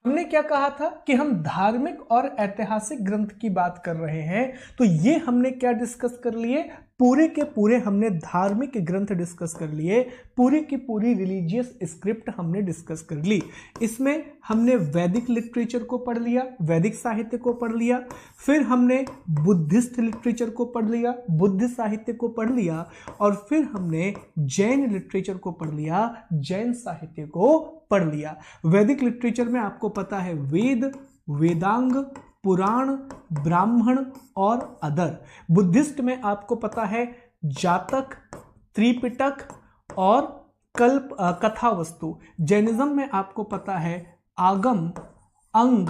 हमने क्या कहा था कि हम धार्मिक और ऐतिहासिक ग्रंथ की बात कर रहे हैं, तो ये हमने क्या डिस्कस कर लिए, पूरे के पूरे हमने धार्मिक ग्रंथ डिस्कस कर लिए, पूरी की पूरी रिलीजियस स्क्रिप्ट हमने डिस्कस कर ली। इसमें हमने वैदिक लिटरेचर को पढ़ लिया, वैदिक साहित्य को पढ़ लिया, फिर हमने बुद्धिस्ट लिटरेचर को पढ़ लिया, बुद्ध साहित्य को पढ़ लिया, और फिर हमने जैन लिटरेचर को पढ़ लिया, जैन साहित्य को पढ़ लिया। वैदिक लिटरेचर में आपको पता है वेद, वेदांग, पुराण, ब्राह्मण और अदर। बुद्धिस्ट में आपको पता है जातक, त्रिपिटक और कल्प कथा वस्तु। जैनिज्म में आपको पता है आगम, अंग,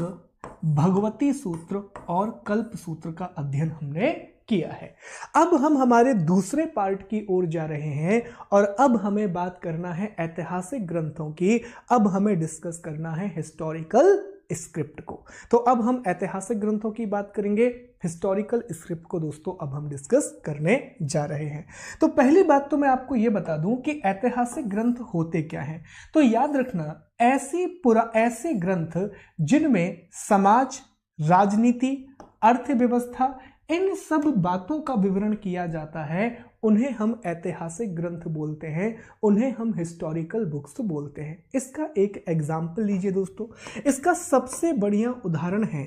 भगवती सूत्र और कल्प सूत्र का अध्ययन हमने किया है। अब हम हमारे दूसरे पार्ट की ओर जा रहे हैं और अब हमें बात करना है ऐतिहासिक ग्रंथों की। अब हमें डिस्कस करना है हिस्टोरिकल स्क्रिप्ट को। तो अब हम ऐतिहासिक ग्रंथों की बात करेंगे, हिस्टोरिकल स्क्रिप्ट को दोस्तों अब हम डिस्कस करने जा रहे हैं। तो पहली बात तो मैं आपको यह बता दूं कि ऐतिहासिक ग्रंथ होते क्या हैं। तो याद रखना, ऐसे ग्रंथ जिनमें समाज, राजनीति, अर्थव्यवस्था, इन सब बातों का विवरण किया जाता है, उन्हें हम ऐतिहासिक ग्रंथ बोलते हैं, उन्हें हम हिस्टोरिकल बुक्स बोलते हैं। इसका एक एग्जाम्पल लीजिए दोस्तों। इसका सबसे बढ़िया उदाहरण है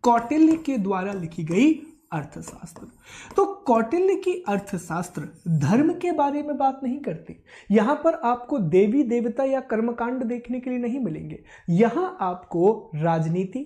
कौटिल्य के द्वारा लिखी गई अर्थशास्त्र। तो कौटिल्य की अर्थशास्त्र धर्म के बारे में बात नहीं करती। यहां पर आपको देवी देवता या कर्मकांड देखने के लिए नहीं मिलेंगे। यहां आपको राजनीति,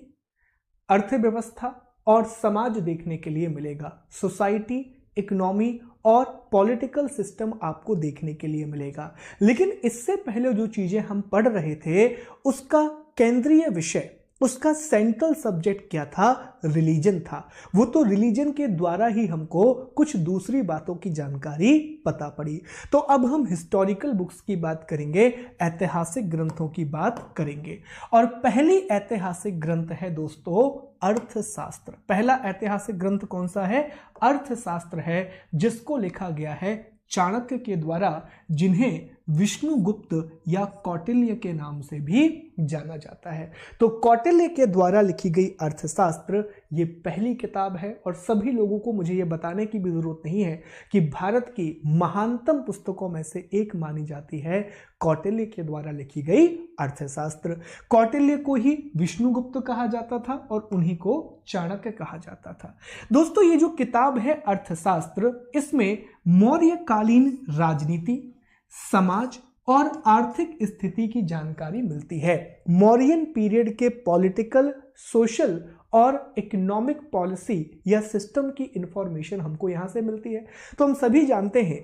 अर्थव्यवस्था और समाज देखने के लिए मिलेगा। सोसाइटी, इकोनॉमी और पॉलिटिकल सिस्टम आपको देखने के लिए मिलेगा। लेकिन इससे पहले जो चीजें हम पढ़ रहे थे, उसका केंद्रीय विषय, उसका सेंट्रल सब्जेक्ट क्या था, रिलीजन था। वो तो रिलीजन के द्वारा ही हमको कुछ दूसरी बातों की जानकारी पता पड़ी। तो अब हम हिस्टोरिकल बुक्स की बात करेंगे, ऐतिहासिक ग्रंथों की बात करेंगे। और पहली ऐतिहासिक ग्रंथ है दोस्तों अर्थशास्त्र। पहला ऐतिहासिक ग्रंथ कौन सा है, अर्थशास्त्र है, जिसको लिखा गया है चाणक्य के द्वारा, जिन्हें विष्णुगुप्त या कौटिल्य के नाम से भी जाना जाता है। तो कौटिल्य के द्वारा लिखी गई अर्थशास्त्र ये पहली किताब है और सभी लोगों को मुझे ये बताने की भी जरूरत नहीं है कि भारत की महानतम पुस्तकों में से एक मानी जाती है कौटिल्य के द्वारा लिखी गई अर्थशास्त्र। कौटिल्य को ही विष्णुगुप्त कहा जाता था और उन्हीं को चाणक्य कहा जाता था। दोस्तों ये जो किताब है अर्थशास्त्र, इसमें मौर्यकालीन राजनीति, समाज और आर्थिक स्थिति की जानकारी मिलती है। मौर्यन पीरियड के पॉलिटिकल, सोशल और इकोनॉमिक पॉलिसी या सिस्टम की इंफॉर्मेशन हमको यहां से मिलती है। तो हम सभी जानते हैं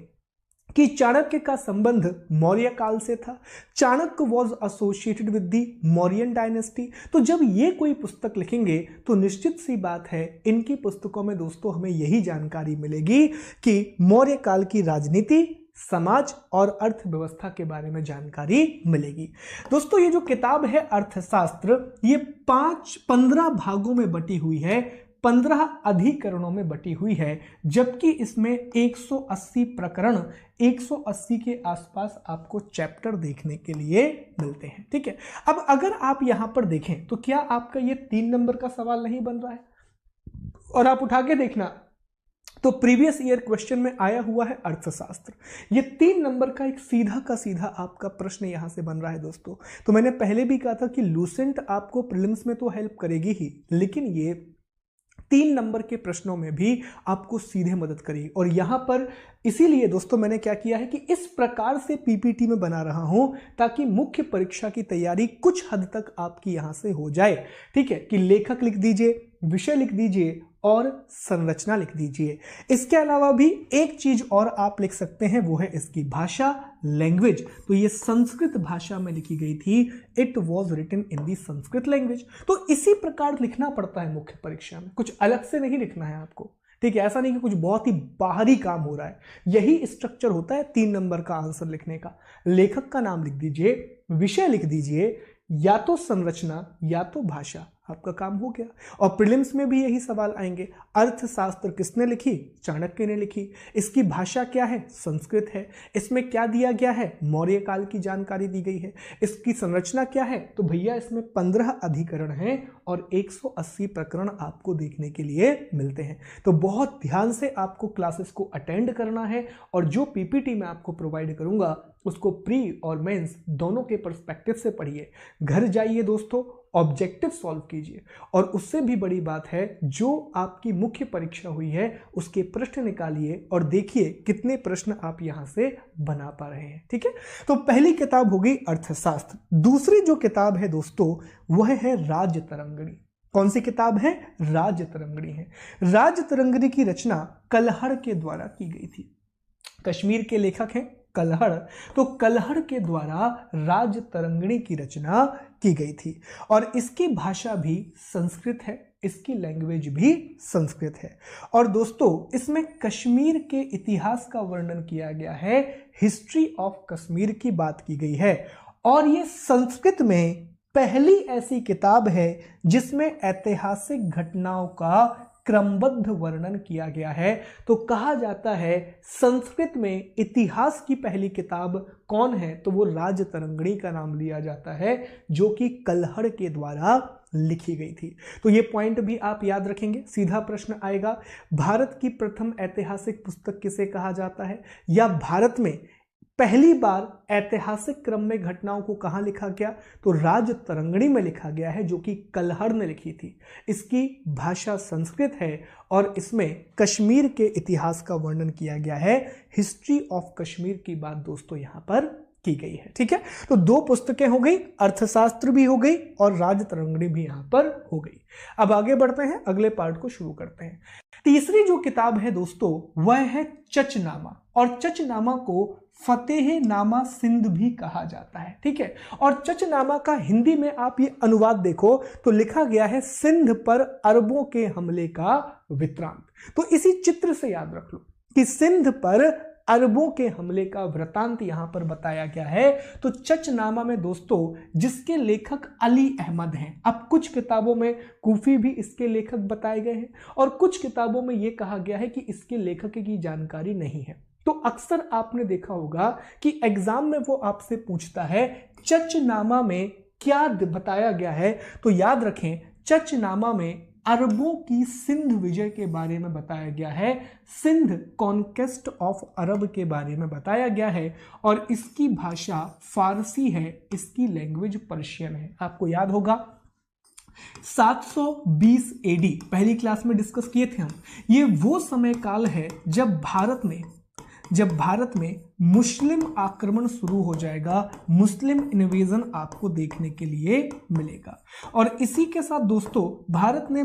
कि चाणक्य का संबंध मौर्य काल से था। Chanakya was associated with the Mauryan dynasty. तो जब ये कोई पुस्तक लिखेंगे तो निश्चित सी बात है इनकी पुस्तकों में दोस्तों हमें यही जानकारी मिलेगी कि मौर्य काल की राजनीति, समाज और अर्थव्यवस्था के बारे में जानकारी मिलेगी। दोस्तों ये जो किताब है अर्थशास्त्र, ये 15 भागों में बटी हुई है, 15 अधिकरणों में बटी हुई है, जबकि इसमें 180 प्रकरण, 180 के आसपास आपको चैप्टर देखने के लिए मिलते हैं। ठीक है, अब अगर आप यहां पर देखें तो क्या आपका ये 3 नंबर का सवाल नहीं बन रहा है? और आप उठा के देखना तो प्रीवियस ईयर क्वेश्चन में आया हुआ है अर्थशास्त्र। ये 3 नंबर का एक सीधा का सीधा आपका प्रश्न यहां से बन रहा है दोस्तों। तो मैंने पहले भी कहा था कि लूसेंट आपको प्रीलिम्स में तो हेल्प करेगी ही, लेकिन ये 3 नंबर के प्रश्नों में भी आपको सीधे मदद करेगी। और यहां पर इसीलिए दोस्तों मैंने क्या किया है कि इस प्रकार से पीपीटी में बना रहा हूं ताकि मुख्य परीक्षा की तैयारी कुछ हद तक आपकी यहां से हो जाए। ठीक है, कि लेखक लिख दीजिए, विषय लिख दीजिए और संरचना लिख दीजिए। इसके अलावा भी एक चीज और आप लिख सकते हैं, वो है इसकी भाषा, लैंग्वेज। तो ये संस्कृत भाषा में लिखी गई थी, it was written in the Sanskrit language. तो इसी प्रकार लिखना पड़ता है मुख्य परीक्षा में, कुछ अलग से नहीं लिखना है आपको। ठीक है, ऐसा नहीं कि कुछ बहुत ही बाहरी काम हो रहा है। यही स्ट्रक्चर होता है 3 नंबर का आंसर लिखने का। लेखक का नाम लिख दीजिए, विषय लिख दीजिए, या तो संरचना या तो भाषा। आपका काम हो गया। और प्रीलिम्स में भी यही सवाल आएंगे, अर्थशास्त्र किसने लिखी? चाणक्य ने लिखी। इसकी भाषा क्या है? संस्कृत है। इसमें क्या दिया गया है? मौर्य काल की जानकारी दी गई है। इसकी संरचना क्या है? तो भैया इसमें 15 अधिकरण हैं और 180 प्रकरण आपको देखने के लिए मिलते हैं। तो बहुत ध्यान से आपको क्लासेस को अटेंड करना है और जो पीपीटी मैं आपको प्रोवाइड करूंगा उसको प्री और मेंस दोनों के पर्सपेक्टिव से पढ़िए। घर जाइए दोस्तों, ऑब्जेक्टिव सॉल्व कीजिए और उससे भी बड़ी बात है जो आपकी मुख्य परीक्षा हुई है उसके प्रश्न निकालिए और देखिए कितने प्रश्न आप यहां से बना पा रहे हैं। ठीक है, तो पहली किताब हो गई अर्थशास्त्र। दूसरी जो किताब है दोस्तों वह है राजतरंगिणी। कौन सी किताब है? राजतरंगिणी है। राजतरंगिणी की रचना कल्हड़ के द्वारा की गई थी। कश्मीर के लेखक हैं कल्हड़, तो कल्हड़ के द्वारा राजतरंगिणी की रचना की गई थी और इसकी भाषा भी संस्कृत है, इसकी लैंग्वेज भी संस्कृत है। और दोस्तों इसमें कश्मीर के इतिहास का वर्णन किया गया है, हिस्ट्री ऑफ कश्मीर की बात की गई है और ये संस्कृत में पहली ऐसी किताब है जिसमें ऐतिहासिक घटनाओं का क्रमबद्ध वर्णन किया गया है। तो कहा जाता है संस्कृत में इतिहास की पहली किताब कौन है? तो वो राजतरंगिणी का नाम लिया जाता है जो कि कल्हड़ के द्वारा लिखी गई थी। तो ये पॉइंट भी आप याद रखेंगे। सीधा प्रश्न आएगा, भारत की प्रथम ऐतिहासिक पुस्तक किसे कहा जाता है, या भारत में पहली बार ऐतिहासिक क्रम में घटनाओं को कहां लिखा गया? तो राजतरंगिणी में लिखा गया है जो कि कल्हड़ ने लिखी थी। इसकी भाषा संस्कृत है और इसमें कश्मीर के इतिहास का वर्णन किया गया है। हिस्ट्री ऑफ कश्मीर की बात दोस्तों यहां पर की गई है। ठीक है, तो दो पुस्तकें हो गई, अर्थशास्त्र भी हो गई और राजतरंगिणी भी यहां पर हो गई। अब आगे बढ़ते हैं, अगले पार्ट को शुरू करते हैं। तीसरी जो किताब है दोस्तों वह है चचनामा, और चचनामा को फतेहनामा सिंध भी कहा जाता है। ठीक है, और चचनामा का हिंदी में आप ये अनुवाद देखो तो लिखा गया है सिंध पर अरबों के हमले का वृत्तांत। तो इसी चित्र से याद रख लो कि सिंध पर अरबों के हमले का वृत्तांत यहां पर बताया गया है। तो चचनामा में दोस्तों जिसके लेखक अली अहमद हैं, अब कुछ किताबों में कूफी भी इसके लेखक बताए गए हैं और कुछ किताबों में यह कहा गया है कि इसके लेखक की जानकारी नहीं है। तो अक्सर आपने देखा होगा कि एग्जाम में वो आपसे पूछता है चचनामा में क्या बताया गया है। तो याद रखें चचनामा में अरबों की सिंध विजय के बारे में बताया गया है, सिंध कॉन्क्वेस्ट ऑफ अरब के बारे में बताया गया है और इसकी भाषा फारसी है, इसकी लैंग्वेज पर्शियन है। आपको याद होगा 720 एडी पहली क्लास में डिस्कस किए थे हम। ये वो समय काल है जब भारत में मुस्लिम आक्रमण शुरू हो जाएगा, मुस्लिम इन्वेजन आपको देखने के लिए मिलेगा। और इसी के साथ दोस्तों भारत में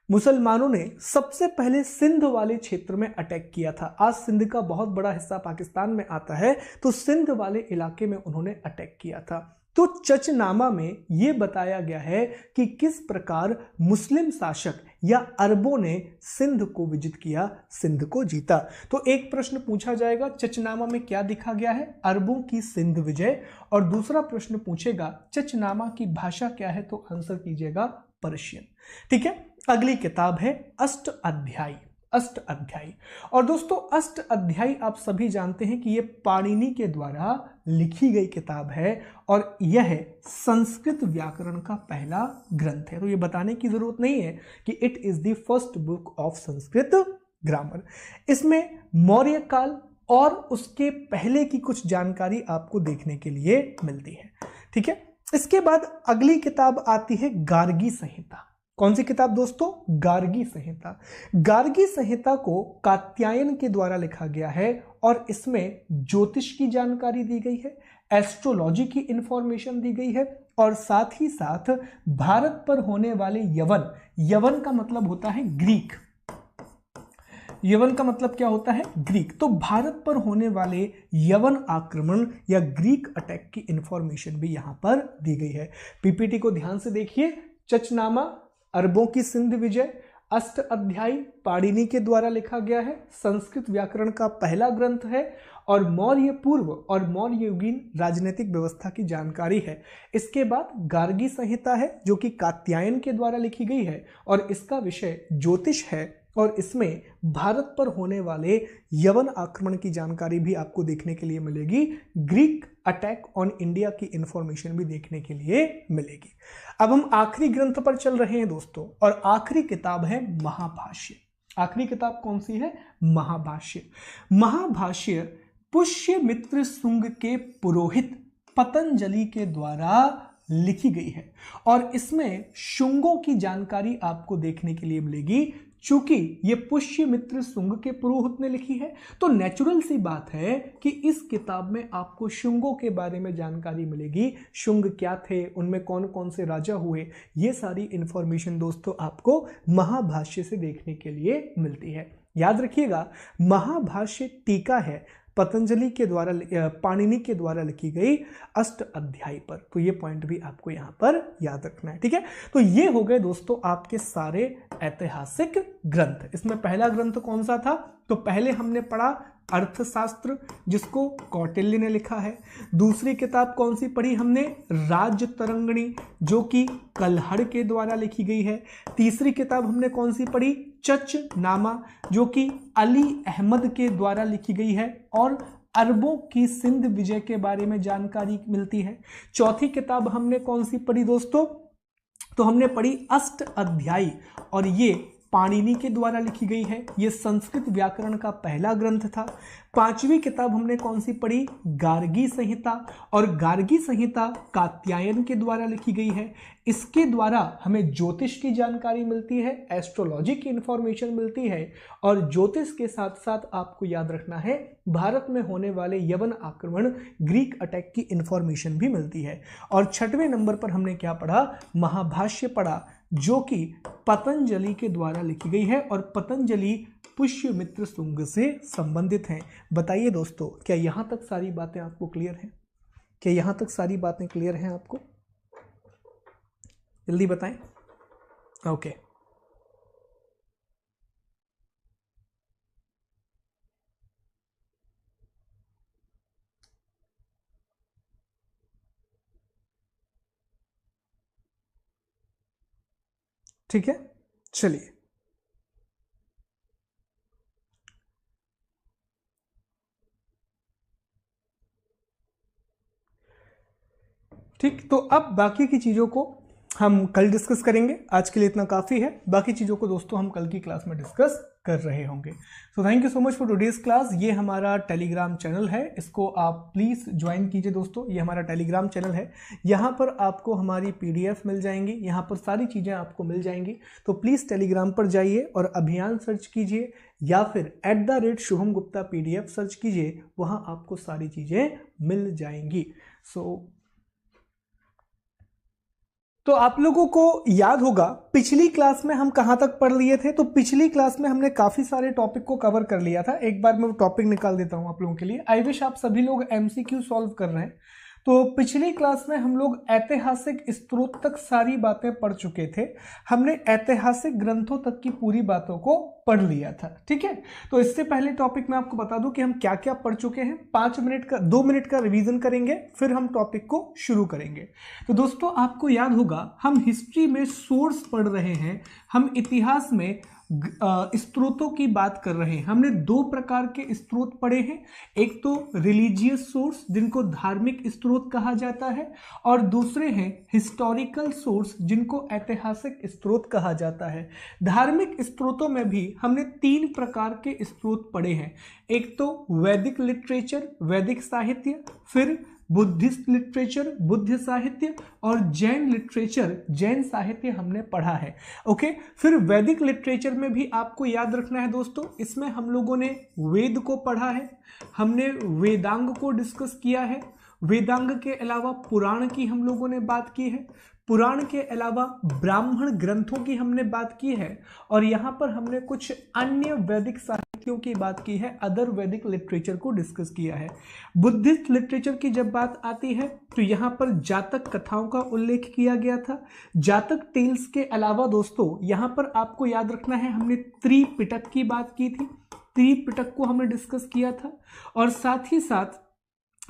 मुसलमानों ने सबसे पहले सिंध वाले क्षेत्र में अटैक किया था। आज सिंध का बहुत बड़ा हिस्सा पाकिस्तान में आता है, तो सिंध वाले इलाके में उन्होंने अटैक किया था। तो चचनामा में यह बताया गया है कि किस प्रकार मुस्लिम शासक या अरबों ने सिंध को विजित किया, सिंध को जीता। तो एक प्रश्न पूछा जाएगा चचनामा में क्या दिखा गया है? अरबों की सिंध विजय। और दूसरा प्रश्न पूछेगा चचनामा की भाषा क्या है? तो आंसर कीजिएगा पर्शियन। ठीक है, अगली किताब है अष्ट अध्यायी। और दोस्तों अष्ट अध्यायी आप सभी जानते हैं कि यह पाणिनि के द्वारा लिखी गई किताब है और यह संस्कृत व्याकरण का पहला ग्रंथ है। तो यह बताने की जरूरत नहीं है कि it is the first book of Sanskrit grammar. इसमें मौर्य काल और उसके पहले की कुछ जानकारी आपको देखने के लिए मिलती है। ठीक है, इसके बाद अगली किताब आती है गार्गी संहिता। कौन सी किताब दोस्तों? गार्गी संहिता। गार्गी संहिता को कात्यायन के द्वारा लिखा गया है और इसमें ज्योतिष की जानकारी दी गई है, एस्ट्रोलॉजी की इंफॉर्मेशन दी गई है और साथ ही साथ भारत पर होने वाले यवन का मतलब होता है ग्रीक। यवन का मतलब क्या होता है? ग्रीक। तो भारत पर होने वाले यवन आक्रमण या ग्रीक अटैक की इंफॉर्मेशन भी यहां पर दी गई है। पीपीटी को ध्यान से देखिए। चचनामा अरबों की सिंध विजय, अष्ट अध्यायी पाणिनि के द्वारा लिखा गया है, संस्कृत व्याकरण का पहला ग्रंथ है और मौर्य पूर्व और मौर्य युगीन राजनीतिक व्यवस्था की जानकारी है। इसके बाद गार्गी संहिता है जो कि कात्यायन के द्वारा लिखी गई है और इसका विषय ज्योतिष है और इसमें भारत पर होने वाले यवन आक्रमण की जानकारी भी आपको देखने के लिए मिलेगी। ग्रीक अटैक ऑन इंडिया की इंफॉर्मेशन भी देखने के लिए मिलेगी। अब हम आखिरी ग्रंथ पर चल रहे हैं दोस्तों और आखिरी किताब है महाभाष्य। आखिरी किताब कौन सी है? महाभाष्य। महाभाष्य पुष्यमित्र शुंग के पुरोहित पतंजलि के द्वारा लिखी गई है और इसमें शुंगों की जानकारी आपको देखने के लिए मिलेगी। चूंकि ये पुष्यमित्र शुंग के पुरोहित ने लिखी है तो नेचुरल सी बात है कि इस किताब में आपको शुंगों के बारे में जानकारी मिलेगी। शुंग क्या थे, उनमें कौन कौन से राजा हुए, ये सारी इंफॉर्मेशन दोस्तों आपको महाभाष्य से देखने के लिए मिलती है। याद रखिएगा, महाभाष्य टीका है पतंजलि के द्वारा, पाणिनि के द्वारा लिखी गई 8 अध्याय पर। तो ये पॉइंट भी आपको यहां पर याद रखना है, ठीक है। तो ये हो गए दोस्तों आपके सारे ऐतिहासिक ग्रंथ। इसमें पहला ग्रंथ कौन सा था? तो पहले हमने पढ़ा अर्थशास्त्र जिसको कौटिल्य ने लिखा है। दूसरी किताब कौन सी पढ़ी हमने? राजतरंगिणी जो कि कल्हड़ के द्वारा लिखी गई है। तीसरी किताब हमने कौन सी पढ़ी? चचनामा जो कि अली अहमद के द्वारा लिखी गई है और अरबों की सिंध विजय के बारे में जानकारी मिलती है। चौथी किताब हमने कौन सी पढ़ी दोस्तों? तो हमने पढ़ी अष्ट अध्यायी और ये पाणिनि के द्वारा लिखी गई है। ये संस्कृत व्याकरण का पहला ग्रंथ था। पांचवी किताब हमने कौन सी पढ़ी? गार्गी संहिता और गार्गी संहिता कात्यायन के द्वारा लिखी गई है। इसके द्वारा हमें ज्योतिष की जानकारी मिलती है, एस्ट्रोलॉजी की इंफॉर्मेशन मिलती है और ज्योतिष के साथ साथ आपको याद रखना है भारत में होने वाले यवन आक्रमण, ग्रीक अटैक की इंफॉर्मेशन भी मिलती है। और 6वें नंबर पर हमने क्या पढ़ा? महाभाष्य पढ़ा जो कि पतंजलि के द्वारा लिखी गई है और पतंजलि पुष्यमित्र शुंग से संबंधित हैं। बताइए दोस्तों, क्या यहां तक सारी बातें आपको क्लियर हैं? क्या यहां तक सारी बातें क्लियर हैं आपको? जल्दी बताएं। ओके, ठीक है, चलिए। ठीक, तो अब बाकी की चीज़ों को हम कल डिस्कस करेंगे। आज के लिए इतना काफ़ी है। बाकी चीज़ों को दोस्तों हम कल की क्लास में डिस्कस कर रहे होंगे। So thank you so much for today's class. ये हमारा टेलीग्राम चैनल है, इसको आप प्लीज़ ज्वाइन कीजिए दोस्तों। ये हमारा टेलीग्राम चैनल है, यहाँ पर आपको हमारी PDF मिल जाएंगी, यहाँ पर सारी चीज़ें आपको मिल जाएंगी। तो प्लीज़ टेलीग्राम पर जाइए और अभियान सर्च कीजिए या फिर @शुभम गुप्ता PDF सर्च कीजिए, वहाँ आपको सारी चीज़ें मिल जाएंगी। तो आप लोगों को याद होगा पिछली क्लास में हम कहां तक पढ़ लिए थे। तो पिछली क्लास में हमने काफी सारे टॉपिक को कवर कर लिया था। एक बार मैं टॉपिक निकाल देता हूं आप लोगों के लिए। आई विश आप सभी लोग MCQ सॉल्व कर रहे हैं। तो पिछली क्लास में हम लोग ऐतिहासिक स्रोत तक सारी बातें पढ़ चुके थे। हमने ऐतिहासिक ग्रंथों तक की पूरी बातों को पढ़ लिया था, ठीक है। तो इससे पहले टॉपिक में आपको बता दूं कि हम क्या क्या पढ़ चुके हैं। 2 मिनट का रिवीजन करेंगे, फिर हम टॉपिक को शुरू करेंगे। तो दोस्तों आपको याद होगा हम हिस्ट्री में सोर्स पढ़ रहे हैं, हम इतिहास में स्रोतों की बात कर रहे हैं। हमने 2 प्रकार के स्रोत पढ़े हैं, एक तो रिलीजियस सोर्स जिनको धार्मिक स्रोत कहा जाता है और दूसरे हैं हिस्टोरिकल सोर्स जिनको ऐतिहासिक स्रोत कहा जाता है। धार्मिक स्रोतों में भी हमने 3 प्रकार के स्रोत पढ़े हैं, एक तो वैदिक लिटरेचर, वैदिक साहित्य, फिर बुद्धिस्ट लिटरेचर, बुद्ध साहित्य और जैन लिटरेचर, जैन साहित्य हमने पढ़ा है। ओके, फिर वैदिक लिटरेचर में भी आपको याद रखना है दोस्तों, इसमें हम लोगों ने वेद को पढ़ा है, हमने वेदांग को डिस्कस किया है। वेदांग के अलावा पुराण की हम लोगों ने बात की है, पुराण के अलावा ब्राह्मण ग्रंथों की हमने बात की है और यहाँ पर हमने कुछ अन्य वैदिक साहित्यों की बात की है, अदर वैदिक लिटरेचर को डिस्कस किया है। बुद्धिस्ट लिटरेचर की जब बात आती है तो यहाँ पर जातक कथाओं का उल्लेख किया गया था। जातक टेल्स के अलावा दोस्तों यहाँ पर आपको याद रखना है हमने त्रिपिटक की बात की थी। त्रिपिटक को हमने डिस्कस किया था, और साथ ही साथ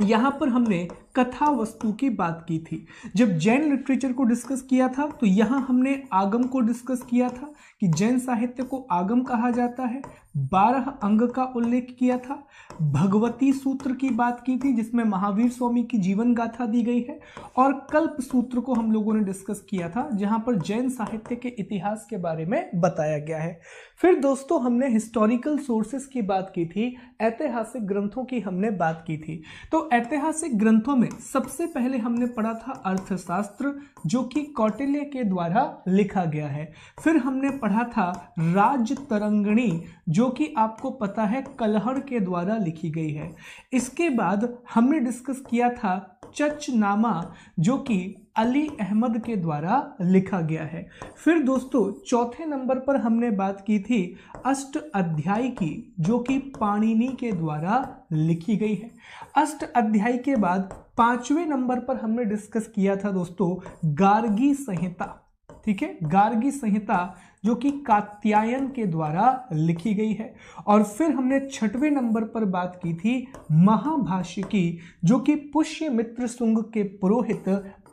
यहाँ पर हमने कथा वस्तु की बात की थी। जब जैन लिटरेचर को डिस्कस किया था तो यहाँ हमने आगम को डिस्कस किया था कि जैन साहित्य को आगम कहा जाता है। 12 अंग का उल्लेख किया था। भगवती सूत्र की बात की थी जिसमें महावीर स्वामी की जीवन गाथा दी गई है, और कल्प सूत्र को हम लोगों ने डिस्कस किया था जहां पर जैन साहित्य के इतिहास के बारे में बताया गया है। फिर दोस्तों हमने हिस्टोरिकल सोर्सेस की बात की थी, ऐतिहासिक ग्रंथों की हमने बात की थी। तो ऐतिहासिक ग्रंथों में सबसे पहले हमने पढ़ा था अर्थशास्त्र, जो कि कौटिल्य के द्वारा लिखा गया है। फिर हमने पढ़ा था राजतरंगिणी, जो कि आपको पता है कलहड़ के द्वारा लिखी गई है। इसके बाद हमने डिस्कस किया था चचनामा, जो कि अली अहमद के द्वारा लिखा गया है। फिर दोस्तों चौथे नंबर पर हमने बात की थी अष्ट अध्याय की, जो कि पाणिनि के द्वारा लिखी गई है। अष्ट अध्याय के बाद 5वें नंबर पर हमने डिस्कस किया था दोस्तों गार्गी संहिता, ठीक है, गार्गी संहिता जो कि कात्यायन के द्वारा लिखी गई है। और फिर हमने 6वें नंबर पर बात की थी महाभाष्य की, जो कि पुष्यमित्र शुंग के पुरोहित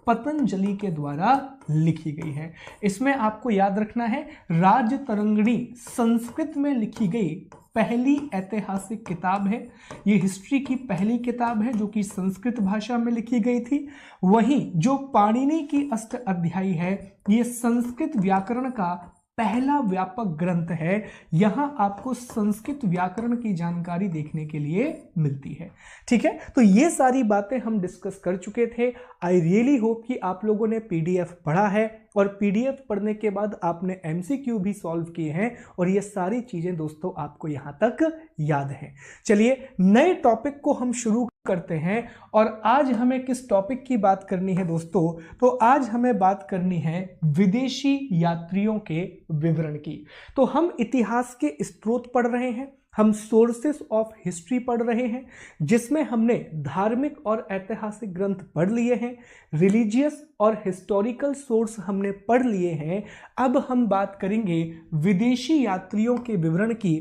पतंजलि के द्वारा लिखी गई है। इसमें आपको याद रखना है राजतरंगिणी संस्कृत में लिखी गई पहली ऐतिहासिक किताब है। ये हिस्ट्री की पहली किताब है जो कि संस्कृत भाषा में लिखी गई थी। वहीं जो पाणिनि की अष्ट अध्यायी है, ये संस्कृत व्याकरण का पहला व्यापक ग्रंथ है। यहां आपको संस्कृत व्याकरण की जानकारी देखने के लिए मिलती है, ठीक है। तो ये सारी बातें हम डिस्कस कर चुके थे। आई रियली होप कि आप लोगों ने पीडीएफ पढ़ा है, और पीडीएफ पढ़ने के बाद आपने एमसीक्यू भी सॉल्व किए हैं, और ये सारी चीजें दोस्तों आपको यहां तक याद हैं। चलिए नए टॉपिक को हम शुरू करते हैं। और आज हमें किस टॉपिक की बात करनी है दोस्तों? तो आज हमें बात करनी है विदेशी यात्रियों के विवरण की। तो हम इतिहास के स्रोत पढ़ रहे हैं, हम सोर्सेस ऑफ हिस्ट्री पढ़ रहे हैं, जिसमें हमने धार्मिक और ऐतिहासिक ग्रंथ पढ़ लिए हैं, रिलीजियस और हिस्टोरिकल सोर्स हमने पढ़ लिए हैं। अब हम बात करेंगे विदेशी यात्रियों के विवरण की।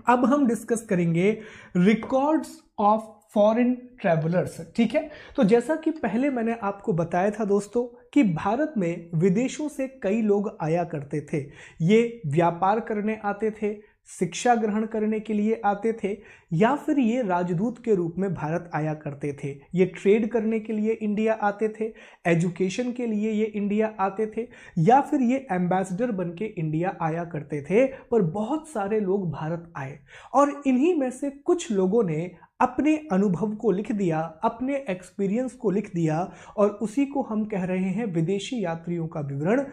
अब हम डिस्कस करेंगे रिकॉर्ड्स ऑफ फॉरेन ट्रैवलर्स, ठीक है। तो जैसा कि पहले मैंने आपको बताया था दोस्तों कि भारत में विदेशों से कई लोग आया करते थे। ये व्यापार करने आते थे, शिक्षा ग्रहण करने के लिए आते थे, या फिर ये राजदूत के रूप में भारत आया करते थे। ये ट्रेड करने के लिए इंडिया आते थे, एजुकेशन के लिए ये इंडिया आते थे, या फिर ये एम्बेसडर बन के इंडिया आया करते थे। पर बहुत सारे लोग भारत आए, और इन्हीं में से कुछ लोगों ने अपने अनुभव को लिख दिया, अपने एक्सपीरियंस को लिख दिया, और उसी को हम कह रहे हैं विदेशी यात्रियों का विवरण।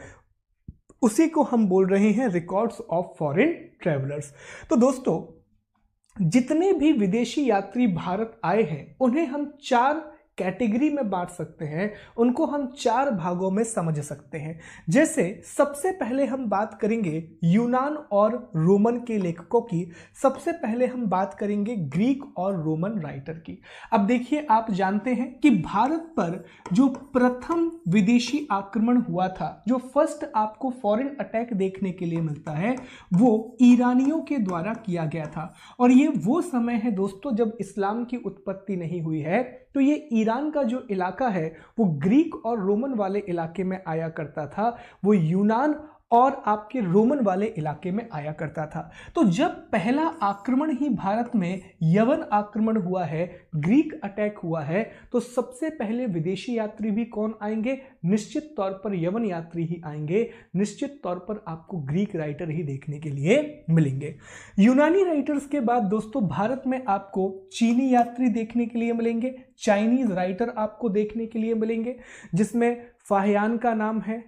उसी को हम बोल रहे हैं रिकॉर्ड्स ऑफ फॉरेन ट्रैवलर्स। तो दोस्तों जितने भी विदेशी यात्री भारत आए हैं उन्हें हम 4 कैटेगरी में बांट सकते हैं, उनको हम 4 भागों में समझ सकते हैं। जैसे सबसे पहले हम बात करेंगे यूनान और रोमन के लेखकों की। सबसे पहले हम बात करेंगे ग्रीक और रोमन राइटर की। अब देखिए, आप जानते हैं कि भारत पर जो प्रथम विदेशी आक्रमण हुआ था, जो फर्स्ट आपको फॉरेन अटैक देखने के लिए मिलता है, वो ईरानियों के द्वारा किया गया था। और ये वो समय है दोस्तों जब इस्लाम की उत्पत्ति नहीं हुई है। तो ये ईरान का जो इलाका है वो ग्रीक और रोमन वाले इलाके में आया करता था, वो यूनान और आपके रोमन वाले इलाके में आया करता था। तो जब पहला आक्रमण ही भारत में यवन आक्रमण हुआ है, ग्रीक अटैक हुआ है, तो सबसे पहले विदेशी यात्री भी कौन आएंगे? निश्चित तौर पर यवन यात्री ही आएंगे। निश्चित तौर पर आपको ग्रीक राइटर ही देखने के लिए मिलेंगे। यूनानी राइटर्स के बाद दोस्तों भारत में आपको चीनी यात्री देखने के लिए मिलेंगे, चाइनीज राइटर आपको देखने के लिए मिलेंगे, जिसमें फाहियान का नाम है,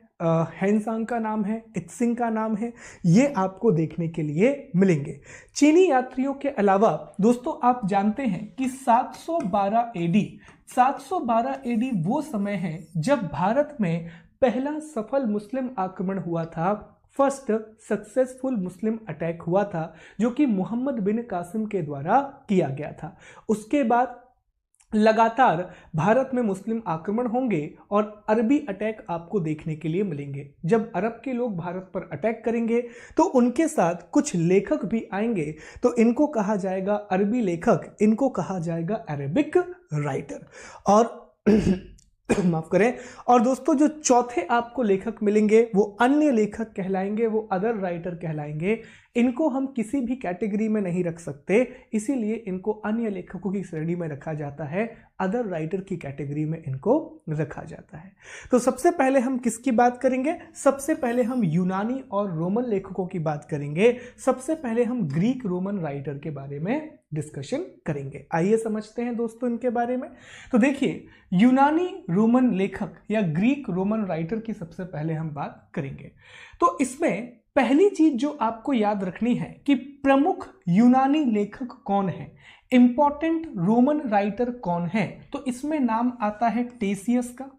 हैंसांग का नाम है, इत्सिंग का नाम है, ये आपको देखने के लिए मिलेंगे। चीनी यात्रियों के अलावा दोस्तों आप जानते हैं कि 712 एडी वो समय है जब भारत में पहला सफल मुस्लिम आक्रमण हुआ था, फर्स्ट सक्सेसफुल मुस्लिम अटैक हुआ था, जो कि मोहम्मद बिन कासिम के द्वारा किया गया था। उसके बाद लगातार भारत में मुस्लिम आक्रमण होंगे और अरबी अटैक आपको देखने के लिए मिलेंगे। जब अरब के लोग भारत पर अटैक करेंगे तो उनके साथ कुछ लेखक भी आएंगे, तो इनको कहा जाएगा अरबी लेखक, इनको कहा जाएगा अरेबिक राइटर। और माफ करें, और दोस्तों जो चौथे आपको लेखक मिलेंगे वो अन्य लेखक कहलाएंगे, वो अदर राइटर कहलाएंगे। इनको हम किसी भी कैटेगरी में नहीं रख सकते, इसीलिए इनको अन्य लेखकों की श्रेणी में रखा जाता है, अदर राइटर की कैटेगरी में इनको रखा जाता है। तो सबसे पहले हम किसकी बात करेंगे? सबसे पहले हम यूनानी और रोमन लेखकों की बात करेंगे। सबसे पहले हम ग्रीक रोमन राइटर के बारे में डिस्कशन करेंगे। आइए समझते हैं दोस्तों इनके बारे में। तो देखिए, यूनानी रोमन लेखक या ग्रीक रोमन राइटर की सबसे पहले हम बात करेंगे। तो इसमें पहली चीज जो आपको याद रखनी है कि प्रमुख यूनानी लेखक कौन है, इंपॉर्टेंट रोमन राइटर कौन है। तो इसमें नाम आता है टेसियस का,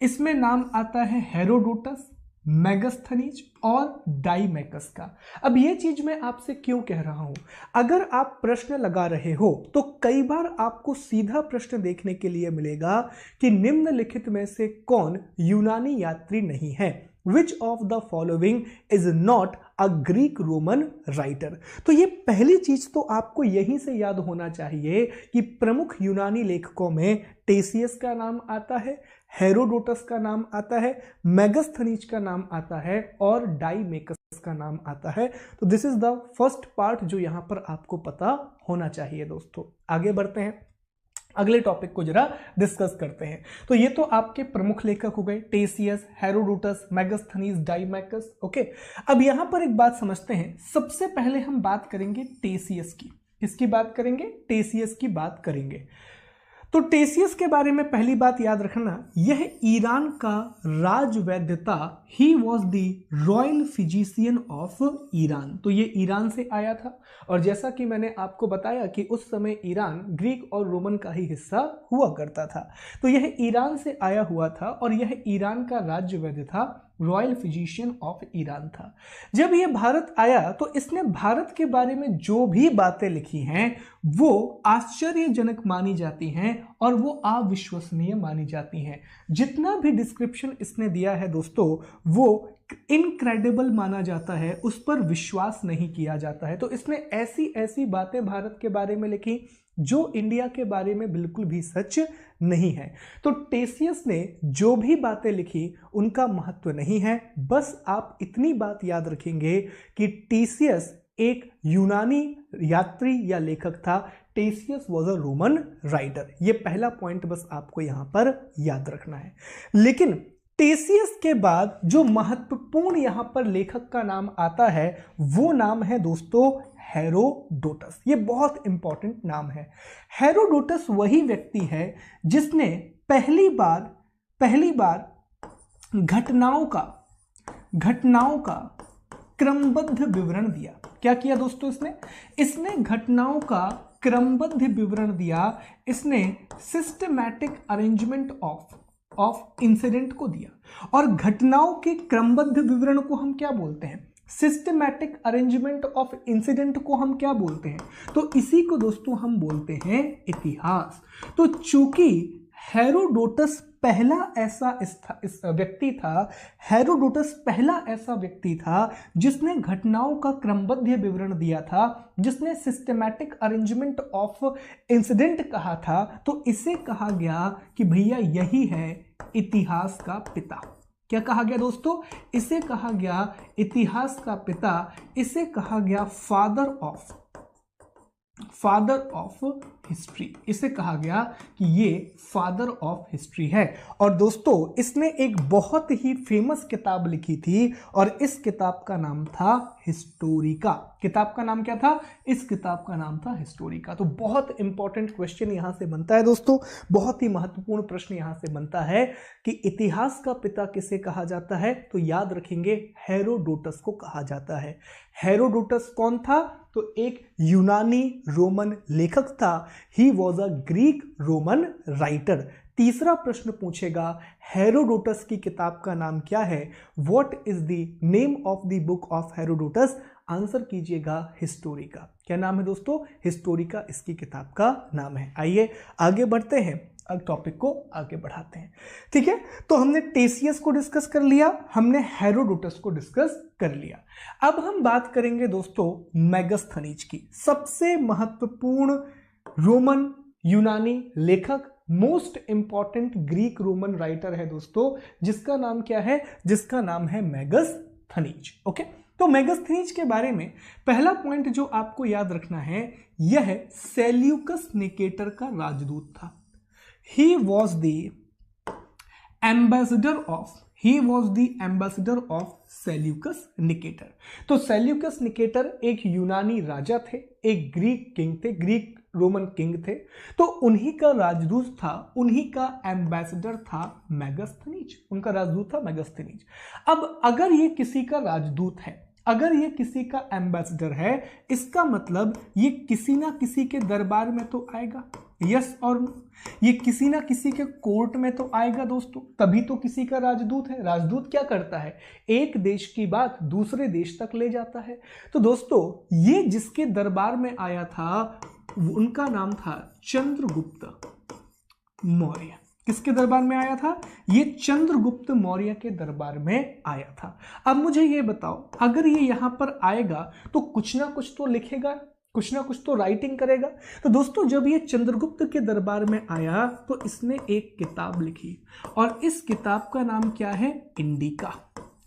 इसमें नाम आता है हेरोडोटस, मेगास्थनीज और डाइमैकस का। अब ये चीज मैं आपसे क्यों कह रहा हूं, अगर आप प्रश्न लगा रहे हो तो कई बार आपको सीधा प्रश्न देखने के लिए मिलेगा कि निम्नलिखित में से कौन यूनानी यात्री नहीं है, which of the following is not a Greek Roman writer. तो ये पहली चीज तो आपको यहीं से याद होना चाहिए कि प्रमुख यूनानी लेखकों में टेसियस का नाम आता है, हेरोडोटस का नाम आता है, मेगास्थनीज का नाम आता है और डाइमेकस का नाम आता है। तो this is the first part जो यहां पर आपको पता होना चाहिए। दोस्तों आगे बढ़ते हैं, अगले टॉपिक को जरा डिस्कस करते हैं। तो ये तो आपके प्रमुख लेखक हो गए, टेसियस, हेरोडोटस, मेगास्थनीज, डाइमैकस। ओके, अब यहां पर एक बात समझते हैं। सबसे पहले हम बात करेंगे टेसियस की। किसकी बात करेंगे? टेसियस की बात करेंगे। तो टेसियस के बारे में पहली बात याद रखना, यह ईरान का राजवैद्य था। He was the royal physician of Iran. तो ये ईरान से आया था, और जैसा कि मैंने आपको बताया कि उस समय ईरान ग्रीक और रोमन का ही हिस्सा हुआ करता था। तो यह ईरान से आया हुआ था और यह ईरान का राजवैद्य था, रॉयल फिजिशियन ऑफ ईरान था। जब ये भारत आया तो इसने भारत के बारे में जो भी बातें लिखी हैं वो आश्चर्यजनक मानी जाती हैं और वो अविश्वसनीय मानी जाती हैं। जितना भी डिस्क्रिप्शन इसने दिया है दोस्तों वो इनक्रेडिबल माना जाता है, उस पर विश्वास नहीं किया जाता है। तो इसने ऐसी ऐसी बातें भारत के बारे में लिखी जो इंडिया के बारे में बिल्कुल भी सच नहीं है। तो टेसियस ने जो भी बातें लिखी उनका महत्व नहीं है। बस आप इतनी बात याद रखेंगे कि टेसियस एक यूनानी यात्री या लेखक था। टेसियस वॉज अ रोमन राइटर। ये पहला पॉइंट बस आपको यहां पर याद रखना है। लेकिन टेसियस के बाद जो महत्वपूर्ण यहां पर लेखक का नाम आता है वो नाम है दोस्तों हेरोडोटस। ये बहुत इंपॉर्टेंट नाम है। हेरोडोटस वही व्यक्ति है जिसने पहली बार घटनाओं का क्रमबद्ध विवरण दिया। क्या किया दोस्तों? इसने घटनाओं का क्रमबद्ध विवरण दिया। इसने सिस्टमैटिक अरेंजमेंट ऑफ इंसिडेंट को दिया। और घटनाओं के क्रमबद्ध विवरण को हम क्या बोलते हैं? सिस्टमैटिक अरेंजमेंट ऑफ इंसिडेंट को हम क्या बोलते हैं? तो इसी को दोस्तों हम बोलते हैं इतिहास। तो चूंकि हेरोडोटस पहला ऐसा व्यक्ति था जिसने घटनाओं का क्रमबद्ध विवरण दिया था, जिसने सिस्टमैटिक अरेंजमेंट ऑफ इंसिडेंट कहा था, तो इसे कहा गया कि भैया यही है इतिहास का पिता। क्या कहा गया दोस्तों? इसे कहा गया इतिहास का पिता। इसे कहा गया फादर ऑफ हिस्ट्री। इसे कहा गया कि ये फादर ऑफ हिस्ट्री है। और दोस्तों इसने एक बहुत ही फेमस किताब लिखी थी और इस किताब का नाम था हिस्टोरिका। किताब का नाम क्या था? इस किताब का नाम था हिस्टोरिका। तो बहुत इंपॉर्टेंट क्वेश्चन यहां से बनता है दोस्तों, बहुत ही महत्वपूर्ण प्रश्न यहां से बनता है कि इतिहास का पिता किसे कहा जाता है? तो याद रखेंगे हेरोडोटस को कहा जाता है। हेरोडोटस कौन था? तो एक यूनानी रोमन लेखक था। He was a Greek Roman writer. तीसरा प्रश्न पूछेगा हेरोडोटस की किताब का नाम क्या है? What is the name of the book of Herodotus? Answer कीजिएगा हिस्टोरिका। क्या नाम है दोस्तों? हिस्टोरिका इसकी किताब का नाम है। आइए आगे बढ़ते हैं, अब टॉपिक को आगे बढ़ाते हैं। ठीक है, तो हमने टेसियस को डिस्कस कर लिया, हमने हेरोडोटस को डिस्कस कर लिया। अब हम बात करेंगे दोस्तों मेगास्थनीज की। सबसे महत्वपूर्ण रोमन यूनानी लेखक, most important Greek Roman writer है दोस्तों, जिसका नाम क्या है? जिसका नाम है मेगास्थनीज। ओके, तो मेगास्थनीज के बारे में पहला पॉइंट जो आपको याद रखना है, यह सेल्यूकस निकेटर का राजदूत था। He was the ambassador of Seleucus Nicator। तो सेल्यूकस निकेटर एक यूनानी राजा थे, एक ग्रीक किंग थे, ग्रीक रोमन किंग थे, तो उन्हीं का राजदूत था, उन्हीं का एम्बेसडर था मेगास्थनीज, उनका राजदूत था मेगास्थनीज। अब अगर ये किसी का राजदूत है, अगर ये किसी का एम्बेसडर है, इसका मतलब ये किसी ना किसी के दरबार में तो आएगा, यस और नो? ये किसी ना किसी के कोर्ट में तो आएगा दोस्तों, तभी तो किसी का राजदूत है। राजदूत क्या करता है? एक देश की बात दूसरे देश तक ले जाता है। तो दोस्तों ये जिसके दरबार में आया था, उनका नाम था चंद्रगुप्त मौर्य। किसके दरबार में आया था? ये चंद्रगुप्त मौर्य के दरबार में आया था। अब मुझे ये बताओ, अगर ये यहां पर आएगा तो कुछ ना कुछ तो लिखेगा, कुछ ना कुछ तो राइटिंग करेगा। तो दोस्तों जब ये चंद्रगुप्त के दरबार में आया तो इसने एक किताब लिखी, और इस किताब का नाम क्या है? इंडिका।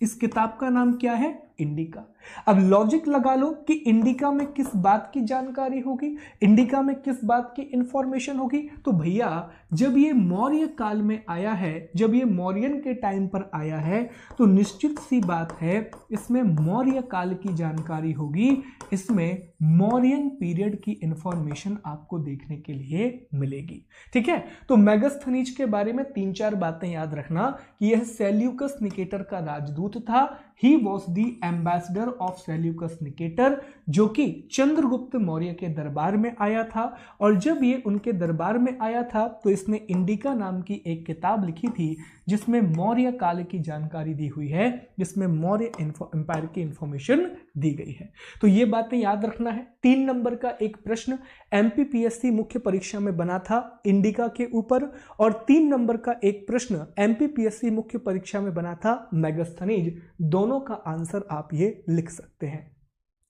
इस किताब का नाम क्या है? इंडिका। अब लॉजिक लगा लो कि इंडिका में किस बात की जानकारी होगी, इंडिका में किस बात की इंफॉर्मेशन होगी। तो भैया जब ये मौर्य काल में आया है, जब ये मौर्यन के टाइम पर आया है, तो निश्चित सी बात है इसमें मौर्य काल की जानकारी होगी, इसमें मौर्यन पीरियड की इंफॉर्मेशन आपको देखने के लिए मिलेगी। ठीक है, तो मेगास्थनीज के बारे में 3-4 बातें याद रखना कि यह सेल्यूकस निकेटर का राजदूत था। He was the ambassador of Seleucus Nicator, जो कि चंद्रगुप्त मौर्य के दरबार में आया था। और जब ये उनके दरबार में आया था तो इसने इंडिका नाम की एक किताब लिखी थी, जिसमें मौर्य काल की जानकारी दी हुई है, जिसमें मौर्य एम्पायर की इंफॉर्मेशन दी गई है। तो ये बातें याद रखना है। 3 नंबर का एक प्रश्न एमपीपीएससी मुख्य परीक्षा में बना था इंडिका के ऊपर, और 3 नंबर का एक प्रश्न एमपीपीएससी मुख्य परीक्षा में बना था मेगास्थनीज। दोनों का आंसर आप ये लिख सकते हैं।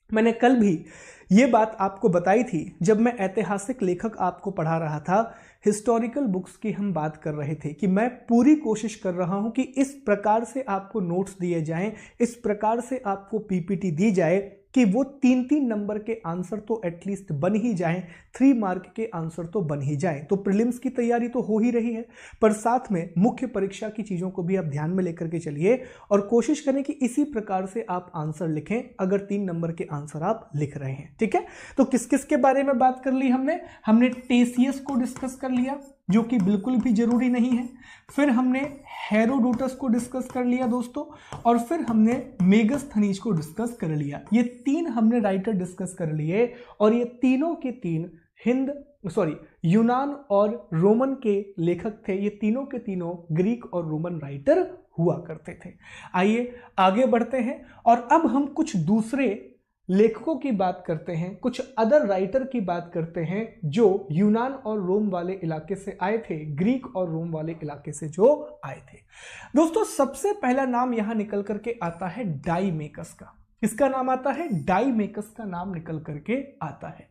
मैंने कल भी ये बात आपको बताई थी जब मैं ऐतिहासिक लेखक आपको पढ़ा रहा था, हिस्टोरिकल बुक्स की हम बात कर रहे थे, कि मैं पूरी कोशिश कर रहा हूं कि इस प्रकार से आपको नोट्स दिए जाएं, इस प्रकार से आपको पीपीटी दी जाए कि वो 3-3 नंबर के आंसर तो एटलीस्ट बन ही जाएं, 3 मार्क के आंसर तो बन ही जाएं। तो प्रीलिम्स की तैयारी तो हो ही रही है, पर साथ में मुख्य परीक्षा की चीज़ों को भी आप ध्यान में लेकर के चलिए और कोशिश करें कि इसी प्रकार से आप आंसर लिखें, अगर 3 नंबर के आंसर आप लिख रहे हैं। ठीक है, तो किस किस के बारे में बात कर ली हमने टेसियस को डिस्कस कर लिया, जो कि बिल्कुल भी जरूरी नहीं है। फिर हमने हेरोडोटस को डिस्कस कर लिया दोस्तों, और फिर हमने मेगास्थनीज को डिस्कस कर लिया। ये 3 हमने राइटर डिस्कस कर लिए, और ये तीनों के 3 यूनान और रोमन के लेखक थे। ये तीनों के तीनों ग्रीक और रोमन राइटर हुआ करते थे। आइए आगे बढ़ते हैं, और अब हम कुछ दूसरे लेखकों की बात करते हैं, कुछ अदर राइटर की बात करते हैं जो यूनान और रोम वाले इलाके से आए थे, ग्रीक और रोम वाले इलाके से जो आए थे। दोस्तों सबसे पहला नाम यहां निकल करके आता है डाईमेकस का। किसका नाम आता है? डाईमेकस का नाम निकल करके आता है।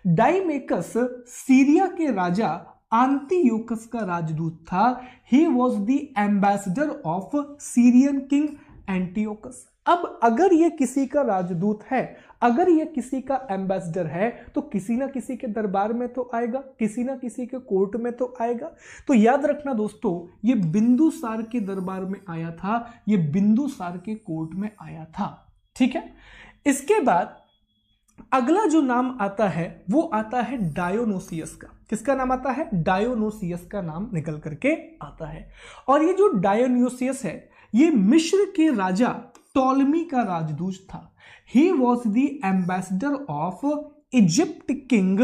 डाईमेकस सीरिया के राजा एंटियोकस का राजदूत था। He was the ambassador of Syrian king Antiochus. अब अगर ये किसी का राजदूत है, अगर ये किसी का एम्बेसडर है, तो किसी ना किसी के दरबार में तो आएगा, किसी ना किसी के कोर्ट में तो आएगा। तो याद रखना दोस्तों, ये बिंदुसार के दरबार में आया था, ये बिंदुसार के कोर्ट में आया था। ठीक है, इसके बाद अगला जो नाम आता है वो आता है डायोनोसियस का। किसका नाम आता है? डायोनोसियस का नाम निकल करके आता है। और ये जो डायोनोसियस है, ये मिस्र के राजा टॉलमी का राजदूत था। He was the ambassador of Egypt king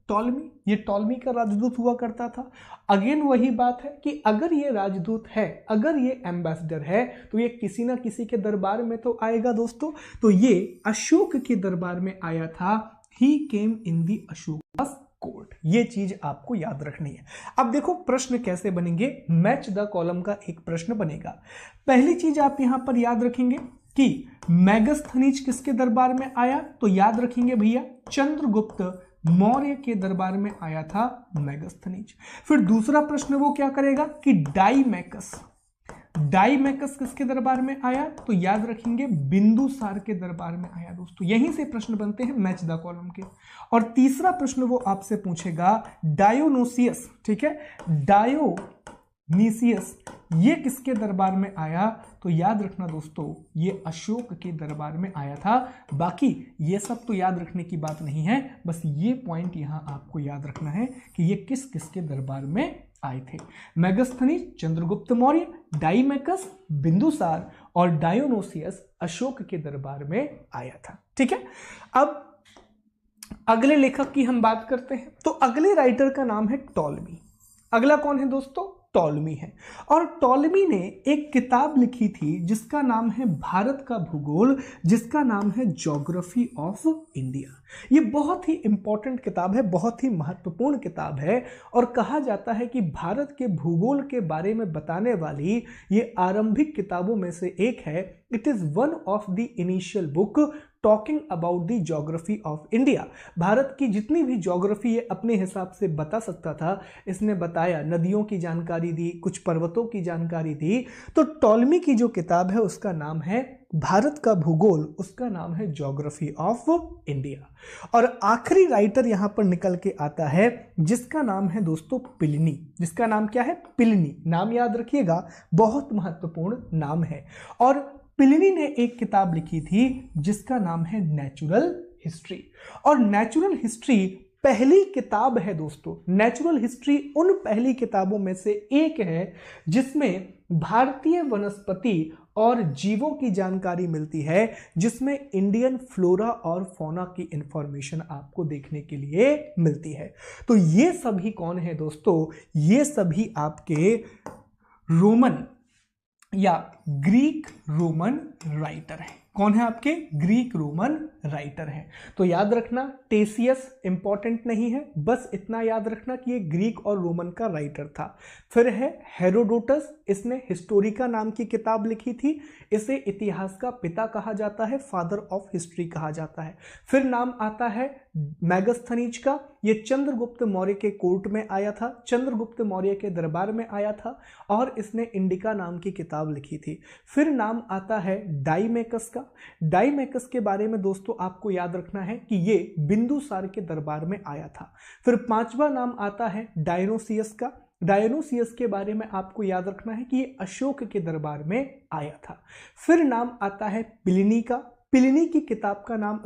Ptolemy. ये टॉलमी का राजदूत हुआ करता था। अगेन वही बात है कि अगर ये राजदूत है, अगर ये एम्बेसडर है, तो ये किसी ना किसी के दरबार में तो आएगा दोस्तों। तो ये अशोक के दरबार में आया था। ही केम इन दी अशोकास कोर्ट। ये चीज आपको याद रखनी है। अब देखो प्रश्न कैसे बनेंगे, मैच द कॉलम का एक प्रश्न बनेगा। पहली चीज आप यहां पर याद रखेंगे कि मेगास्थनीज किसके दरबार में आया, तो याद रखेंगे भैया चंद्रगुप्त मौर्य के दरबार में आया था मेगास्थनीज। फिर दूसरा प्रश्न वो क्या करेगा कि डाइमैकस किसके दरबार में आया, तो याद रखेंगे बिंदुसार के दरबार में आया दोस्तों। यहीं से प्रश्न बनते हैं मैच द कॉलम के। और तीसरा प्रश्न वो आपसे पूछेगा डायोनोसियस, ठीक है, डायोनीसियस ये किसके दरबार में आया, तो याद रखना दोस्तों ये अशोक के दरबार में आया था। बाकी ये सब तो याद रखने की बात नहीं है, बस ये पॉइंट यहां आपको याद रखना है कि ये किस किसके दरबार में आए थे। मेगास्थनीज चंद्रगुप्त मौर्य, डाइमैकस बिंदुसार और डायोनोसियस अशोक के दरबार में आया था। ठीक है, अब अगले लेखक की हम बात करते हैं। तो अगले राइटर का नाम है टॉलमी। अगला कौन है दोस्तों, टॉलमी है। और टॉलमी ने एक किताब लिखी थी जिसका नाम है भारत का भूगोल, जिसका नाम है ज्योग्राफी ऑफ इंडिया। ये बहुत ही इंपॉर्टेंट किताब है, बहुत ही महत्वपूर्ण किताब है और कहा जाता है कि भारत के भूगोल के बारे में बताने वाली ये आरंभिक किताबों में से एक है। It is one of the initial book talking about the geography of India. Bharat की जितनी भी ज्योग्राफी ये अपने हिसाब से बता सकता था, इसने बताया, नदियों की जानकारी दी, कुछ पर्वतों की जानकारी दी। तो टॉलमी की जो किताब है उसका नाम है भारत का भूगोल, उसका नाम है ज्योग्राफी ऑफ इंडिया। और आखिरी राइटर यहां पर निकल के आता है जिसका नाम है दोस्तों प्लिनी। जिसका नाम क्या है, प्लिनी। नाम याद रखिएगा, बहुत महत्वपूर्ण नाम है। और प्लिनी ने एक किताब लिखी थी जिसका नाम है नेचुरल हिस्ट्री। और नेचुरल हिस्ट्री पहली किताब है दोस्तों। नेचुरल हिस्ट्री उन पहली किताबों में से एक है जिसमें भारतीय वनस्पति और जीवों की जानकारी मिलती है, जिसमें इंडियन फ्लोरा और फौना की इंफॉर्मेशन आपको देखने के लिए मिलती है। तो ये सभी कौन है दोस्तों, ये सभी आपके रोमन या ग्रीक रोमन राइटर हैं। कौन है आपके, ग्रीक रोमन राइटर हैं। तो याद रखना टेसियस इंपॉर्टेंट नहीं है, बस इतना याद रखना कि ये ग्रीक और रोमन का राइटर था। फिर है हेरोडोटस, इसने हिस्टोरिका नाम की किताब लिखी थी। इसे इतिहास का पिता कहा जाता है, फादर ऑफ हिस्ट्री कहा जाता है। फिर नाम आता है मेगास्थनीज का, ये चंद्रगुप्त मौर्य के कोर्ट में आया था, चंद्रगुप्त मौर्य के दरबार में आया था और इसने इंडिका नाम की किताब लिखी थी। फिर नाम आता है डाइमैकस का। डाइमैकस के बारे में दोस्तों आपको याद रखना है कि ये बिंदुसार के दरबार में आया था। फिर पांचवा नाम आता है डायोनोसियस का। डायोनोसियस के बारे में आपको याद रखना है कि ये अशोक के दरबार में आया था। फिर नाम आता है प्लिनी का। प्लिनी की किताब का नाम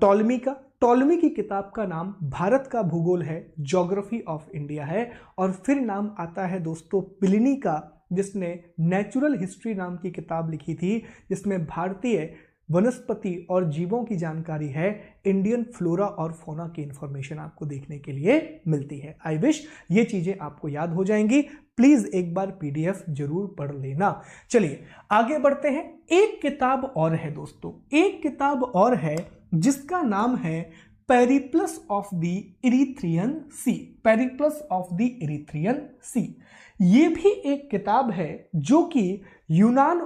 टॉलमी का। टॉलमी की किताब का नाम भारत का भूगोल है, ज्योग्राफी ऑफ इंडिया है। और फिर नाम आता है दोस्तों प्लिनी का, जिसने नेचुरल हिस्ट्री नाम की किताब लिखी थी, जिसमें भारतीय वनस्पति और जीवों की जानकारी है, इंडियन फ्लोरा और फौना की इंफॉर्मेशन आपको देखने के लिए मिलती है। आई विश ये चीजें आपको याद हो जाएंगी। प्लीज एक बार पीडीएफ जरूर पढ़ लेना। चलिए आगे बढ़ते हैं। एक किताब और है दोस्तों, एक किताब और है जिसका नाम है Periplus of the Erythraean Sea. Periplus of the Erythraean Sea ये भी एक किताब है जो कि यूनान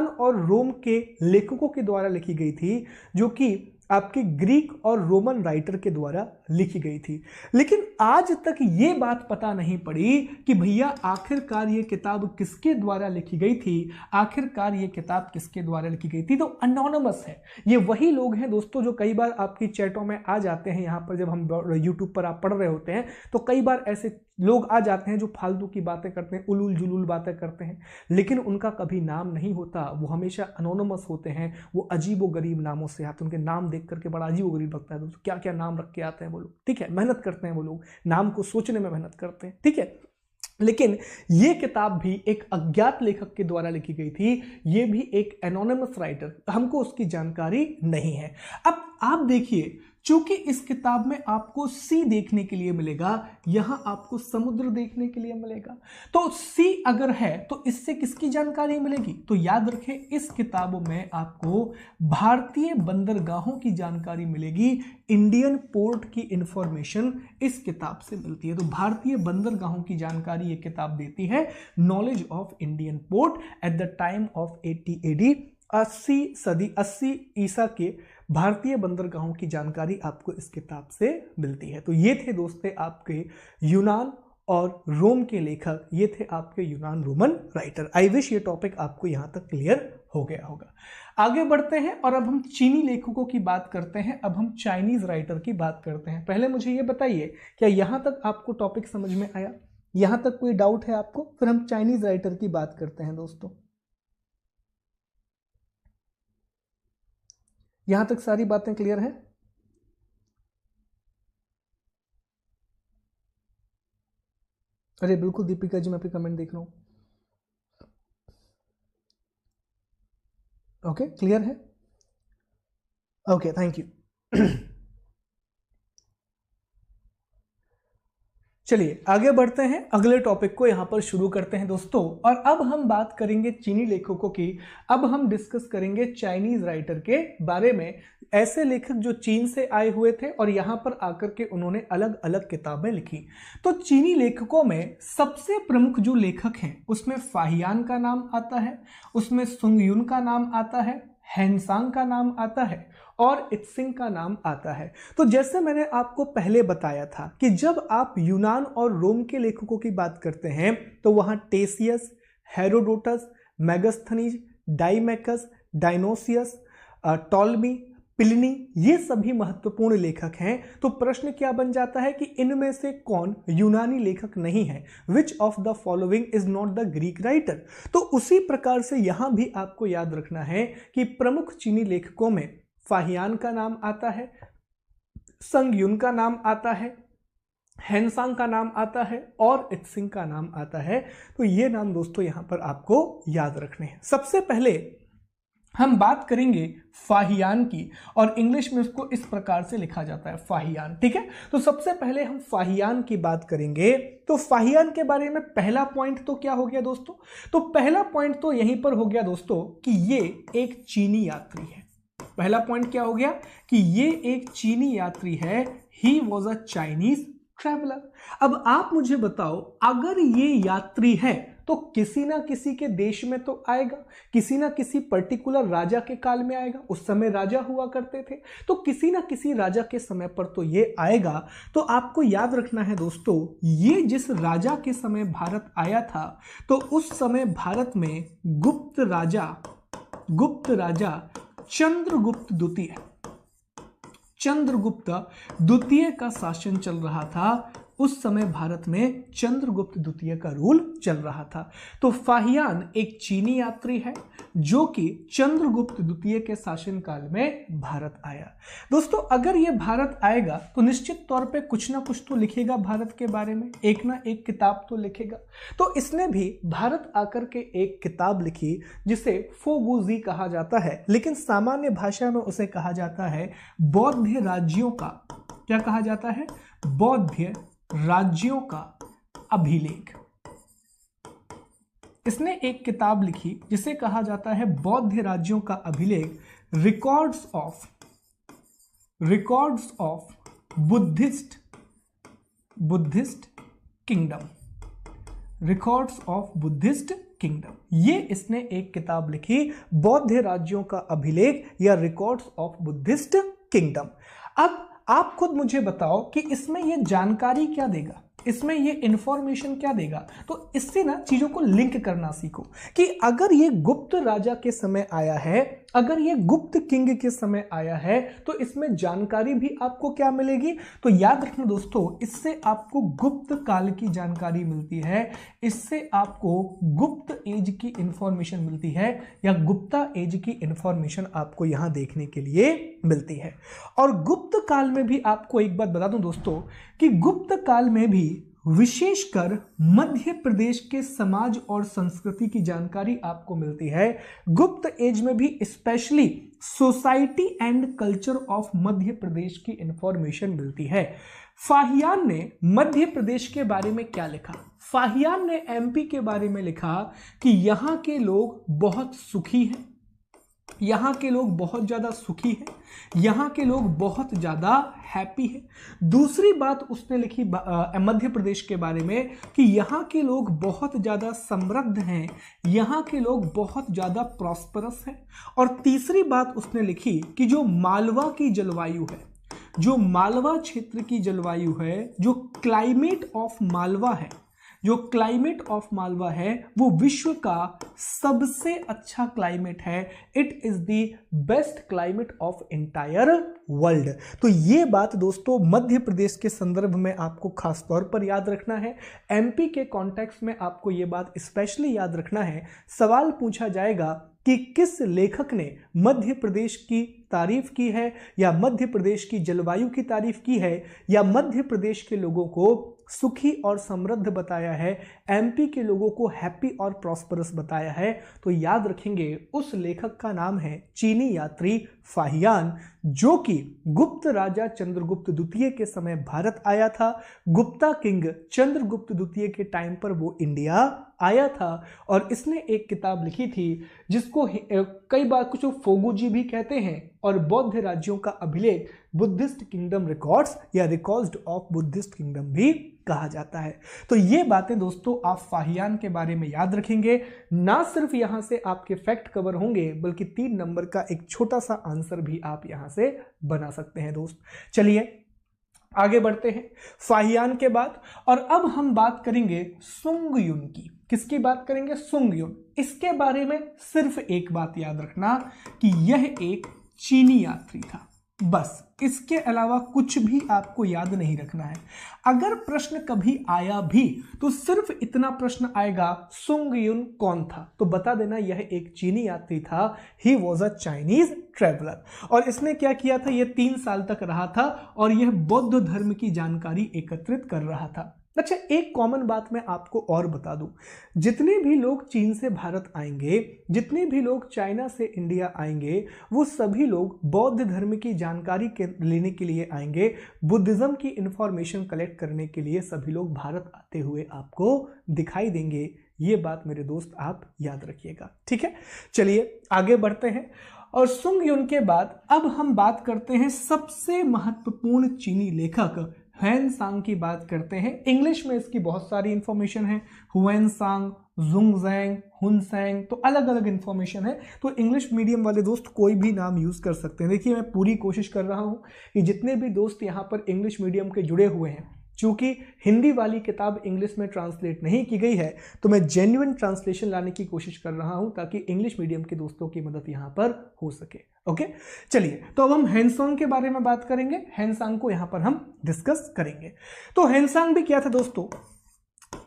और रोम के लेखकों के द्वारा लिखी गई थी, जो कि आपके ग्रीक और रोमन राइटर के द्वारा लिखी गई थी। लेकिन आज तक ये बात पता नहीं पड़ी कि भैया आखिरकार ये किताब किसके द्वारा लिखी गई थी, आखिरकार ये किताब किसके द्वारा लिखी गई थी। तो अनोनिमस है। ये वही लोग हैं दोस्तों जो कई बार आपकी चैटों में आ जाते हैं। यहाँ पर जब हम यूट्यूब पर आप पढ़ रहे होते हैं तो कई बार ऐसे लोग आ जाते हैं जो फालतू की बातें करते हैं, उलूल जुलूल बातें करते हैं, लेकिन उनका कभी नाम नहीं होता। वो हमेशा अनोनिमस होते हैं, वो अजीबो गरीब नामों से आते हैं। उनके नाम देख करके बड़ा अजीबो गरीब लगता है दोस्तों, क्या क्या नाम रख के आते हैं वो लोग। ठीक है, मेहनत करते हैं वो लोग, नाम को सोचने में मेहनत करते हैं। ठीक है, लेकिन ये किताब भी एक अज्ञात लेखक के द्वारा लिखी गई थी। ये भी एक एनोनिमस राइटर, हमको उसकी जानकारी नहीं है। अब आप देखिए, चूंकि इस किताब में आपको सी देखने के लिए मिलेगा, यहां आपको समुद्र देखने के लिए मिलेगा। तो सी अगर है तो इससे किसकी जानकारी मिलेगी? तो याद रखें, इस किताब में आपको भारतीय बंदरगाहों की जानकारी मिलेगी। इंडियन पोर्ट की इंफॉर्मेशन इस किताब से मिलती है। तो भारतीय बंदरगाहों की जानकारी ये किताब देती है। Knowledge of Indian port at the time of 80 AD, 80 ईसा के भारतीय बंदरगाहों की जानकारी आपको इस किताब से मिलती है। तो ये थे दोस्तों आपके यूनान और रोम के लेखक, ये थे आपके यूनान रोमन राइटर। आई विश ये टॉपिक आपको यहां तक क्लियर हो गया होगा। आगे बढ़ते हैं और अब हम चीनी लेखकों की बात करते हैं। अब हम चाइनीज राइटर की बात करते हैं। पहले मुझे ये बताइए, क्या यहां तक आपको टॉपिक समझ में आया? यहां तक कोई डाउट है आपको? फिर हम चाइनीज राइटर की बात करते हैं दोस्तों। यहां तक सारी बातें क्लियर हैं? अरे बिल्कुल दीपिका जी, मैं आपके कमेंट देख रहा हूं। ओके, क्लियर है? Okay, thank you. चलिए आगे बढ़ते हैं, अगले टॉपिक को यहां पर शुरू करते हैं दोस्तों। और अब हम बात करेंगे चीनी लेखकों की। अब हम डिस्कस करेंगे चाइनीज राइटर के बारे में, ऐसे लेखक जो चीन से आए हुए थे और यहां पर आकर के उन्होंने अलग अलग किताबें लिखी। तो चीनी लेखकों में सबसे प्रमुख जो लेखक हैं उसमें फाहियान का नाम आता है, उसमें सुंगयुन का नाम आता है, हैंसांग का नाम आता है और इत्सिंग का नाम आता है। तो जैसे मैंने आपको पहले बताया था कि जब आप यूनान और रोम के लेखकों की बात करते हैं तो वहां टेसियस, Herodotus, Megasthenes, डाइमेकस, Dionysius, Ptolemy, Pliny, ये सभी महत्वपूर्ण लेखक हैं। तो प्रश्न क्या बन जाता है कि इनमें से कौन यूनानी लेखक नहीं है? Which of the following is not the Greek writer? तो उसी प्रकार से यहां भी आपको याद रखना है कि प्रमुख चीनी लेखकों में फाहियान का नाम आता है, संगयुन का नाम आता है, हैंसांग का नाम आता है और इत्सिंग का नाम आता है। तो ये नाम दोस्तों यहां पर आपको याद रखने हैं। सबसे पहले हम बात करेंगे फाहियान की, और इंग्लिश में उसको इस प्रकार से लिखा जाता है, फाहियान। ठीक है, तो सबसे पहले हम फाहियान की बात करेंगे। तो फाहियान के बारे में पहला पॉइंट तो क्या हो गया दोस्तों? तो पहला पॉइंट तो यहीं पर हो गया दोस्तों कि ये एक चीनी यात्री है। पहला पॉइंट क्या हो गया कि ये एक चीनी यात्री है। He was a Chinese traveller. अब आप मुझे बताओ, अगर ये यात्री है तो किसी ना किसी के देश में तो आएगा, किसी ना किसी पर्टिकुलर राजा के काल में आएगा। उस समय राजा हुआ करते थे, तो किसी ना किसी राजा के समय पर तो ये आएगा। तो आपको याद रखना है दोस्तों, ये जिस राजा के समय भारत आया था, तो उस समय भारत में गुप्त राजा चंद्रगुप्त द्वितीय का शासन चल रहा था। उस समय भारत में चंद्रगुप्त द्वितीय का रूल चल रहा था। तो फाहियान एक चीनी यात्री है जो कि चंद्रगुप्त द्वितीय के शासनकाल में भारत आया। दोस्तों अगर ये भारत आएगा तो निश्चित तौर पे कुछ ना कुछ तो लिखेगा भारत के बारे में, एक ना एक किताब तो लिखेगा। तो इसने भी भारत आकर के एक किताब लिखी जिसे फोगुजी कहा जाता है, लेकिन सामान्य भाषा में उसे कहा जाता है बौद्ध राज्यों का, क्या कहा जाता है? बौद्ध राज्यों का अभिलेख। इसने एक किताब लिखी जिसे कहा जाता है बौद्ध राज्यों का अभिलेख, records of Buddhist kingdom. Records of Buddhist kingdom, ये इसने एक किताब लिखी, बौद्ध राज्यों का अभिलेख या रिकॉर्ड्स ऑफ बुद्धिस्ट किंगडम। अब आप खुद मुझे बताओ कि इसमें ये जानकारी क्या देगा, इसमें ये इंफॉर्मेशन क्या देगा? तो इससे ना चीजों को लिंक करना सीखो कि अगर ये गुप्त राजा के समय आया है, अगर ये गुप्त किंग के समय आया है, तो इसमें जानकारी भी आपको क्या मिलेगी? तो याद रखना दोस्तों, इससे आपको गुप्त काल की जानकारी मिलती है, इससे आपको गुप्त एज की इंफॉर्मेशन मिलती है, या गुप्ता एज की इंफॉर्मेशन आपको यहां देखने के लिए मिलती है। और गुप्त काल में भी आपको एक बात बता दूं दोस्तों कि गुप्त काल में भी विशेषकर मध्य प्रदेश के समाज और संस्कृति की जानकारी आपको मिलती है। गुप्त एज में भी specially society and culture of Madhya Pradesh की इंफॉर्मेशन मिलती है। फाहियान ने मध्य प्रदेश के बारे में क्या लिखा? फाहियान ने एमपी के बारे में लिखा कि यहां के लोग बहुत सुखी हैं, यहाँ के लोग बहुत ज़्यादा सुखी हैं, यहाँ के लोग बहुत ज़्यादा हैप्पी हैं। दूसरी बात उसने लिखी मध्य प्रदेश के बारे में कि यहाँ के लोग बहुत ज़्यादा समृद्ध हैं, यहाँ के लोग बहुत ज़्यादा प्रॉस्परस हैं। और तीसरी बात उसने लिखी कि जो मालवा की जलवायु है, जो मालवा क्षेत्र की जलवायु है, जो क्लाइमेट ऑफ मालवा है, जो क्लाइमेट ऑफ मालवा है वो विश्व का सबसे अच्छा क्लाइमेट है। It is the best climate of entire world. तो ये बात दोस्तों मध्य प्रदेश के संदर्भ में आपको खास तौर पर याद रखना है। एमपी के कॉन्टेक्स्ट में आपको ये बात स्पेशली याद रखना है। सवाल पूछा जाएगा कि किस लेखक ने मध्य प्रदेश की तारीफ की है, या मध्य प्रदेश की जलवायु की तारीफ की है, या मध्य प्रदेश के लोगों को सुखी और समृद्ध बताया है, एमपी के लोगों को हैप्पी और प्रॉस्परस बताया है। तो याद रखेंगे उस लेखक का नाम है चीनी यात्री फाहियान, जो कि गुप्त राजा चंद्रगुप्त द्वितीय के समय भारत आया था। गुप्ता किंग चंद्रगुप्त द्वितीय के टाइम पर वो इंडिया आया था और इसने एक किताब लिखी थी जिसको कई बार कुछ फोगुजी भी कहते हैं, और बौद्ध राज्यों का अभिलेख बुद्धिस्ट किंगडम रिकॉर्ड्स या रिकॉर्ड्स ऑफ बुद्धिस्ट किंगडम भी कहा जाता है। तो ये बातें दोस्तों आप फाहियान के बारे में याद रखेंगे। ना सिर्फ यहां से आपके फैक्ट कवर होंगे बल्कि 3 नंबर का एक छोटा सा आंसर भी आप यहां से बना सकते हैं दोस्त। चलिए आगे बढ़ते हैं फाहियान के बाद, और अब हम बात करेंगे सुंग युन की। किसकी बात करेंगे? सुंग युन। इसके बारे में सिर्फ एक बात याद रखना कि यह एक चीनी यात्री था, बस। इसके अलावा कुछ भी आपको याद नहीं रखना है। अगर प्रश्न कभी आया भी तो सिर्फ इतना प्रश्न आएगा, सुंग युन कौन था? तो बता देना यह एक चीनी यात्री था। He was a Chinese traveller. और इसने क्या किया था? यह 3 साल तक रहा था और यह बौद्ध धर्म की जानकारी एकत्रित कर रहा था। अच्छा, एक कॉमन बात मैं आपको और बता दूं, जितने भी लोग चीन से भारत आएंगे, जितने भी लोग चाइना से इंडिया आएंगे, वो सभी लोग बौद्ध धर्म की जानकारी लेने के लिए आएंगे। बुद्धिज्म की इंफॉर्मेशन कलेक्ट करने के लिए सभी लोग भारत आते हुए आपको दिखाई देंगे। ये बात मेरे दोस्त आप याद रखिएगा, ठीक है। चलिए आगे बढ़ते हैं, और सुंग युन के बाद अब हम बात करते हैं सबसे महत्वपूर्ण चीनी लेखक ह्वेन सांग की बात करते हैं। इंग्लिश में इसकी बहुत सारी इंफॉर्मेशन है, ह्वेन सांग, जुंगजैंग, हुनसैंग, तो अलग अलग इंफॉर्मेशन है। तो इंग्लिश मीडियम वाले दोस्त कोई भी नाम यूज कर सकते हैं। देखिए मैं पूरी कोशिश कर रहा हूं कि जितने भी दोस्त यहां पर इंग्लिश मीडियम के जुड़े हुए हैं, चूंकि हिंदी वाली किताब इंग्लिश में ट्रांसलेट नहीं की गई है, तो मैं जेन्युइन ट्रांसलेशन लाने की कोशिश कर रहा हूं ताकि इंग्लिश मीडियम के दोस्तों की मदद यहां पर हो सके। ओके, चलिए तो अब हम ह्वेनसांग के बारे में बात करेंगे। ह्वेनसांग को यहां पर हम डिस्कस करेंगे। तो ह्वेनसांग भी क्या था दोस्तों?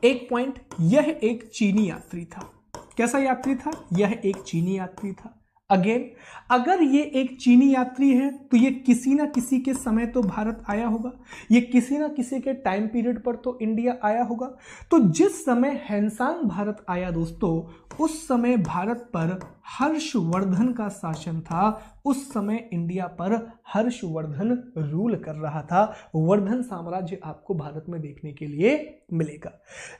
एक पॉइंट, यह एक चीनी यात्री था। कैसा यात्री था? यह एक चीनी यात्री था। अगेन, अगर ये एक चीनी यात्री है तो ये किसी ना किसी के समय तो भारत आया होगा, ये किसी ना किसी के टाइम पीरियड पर तो इंडिया आया होगा। तो जिस समय ह्वेनसांग भारत आया दोस्तों, उस समय भारत पर हर्षवर्धन का शासन था। उस समय इंडिया पर हर्षवर्धन रूल कर रहा था। वर्धन साम्राज्य आपको भारत में देखने के लिए मिलेगा।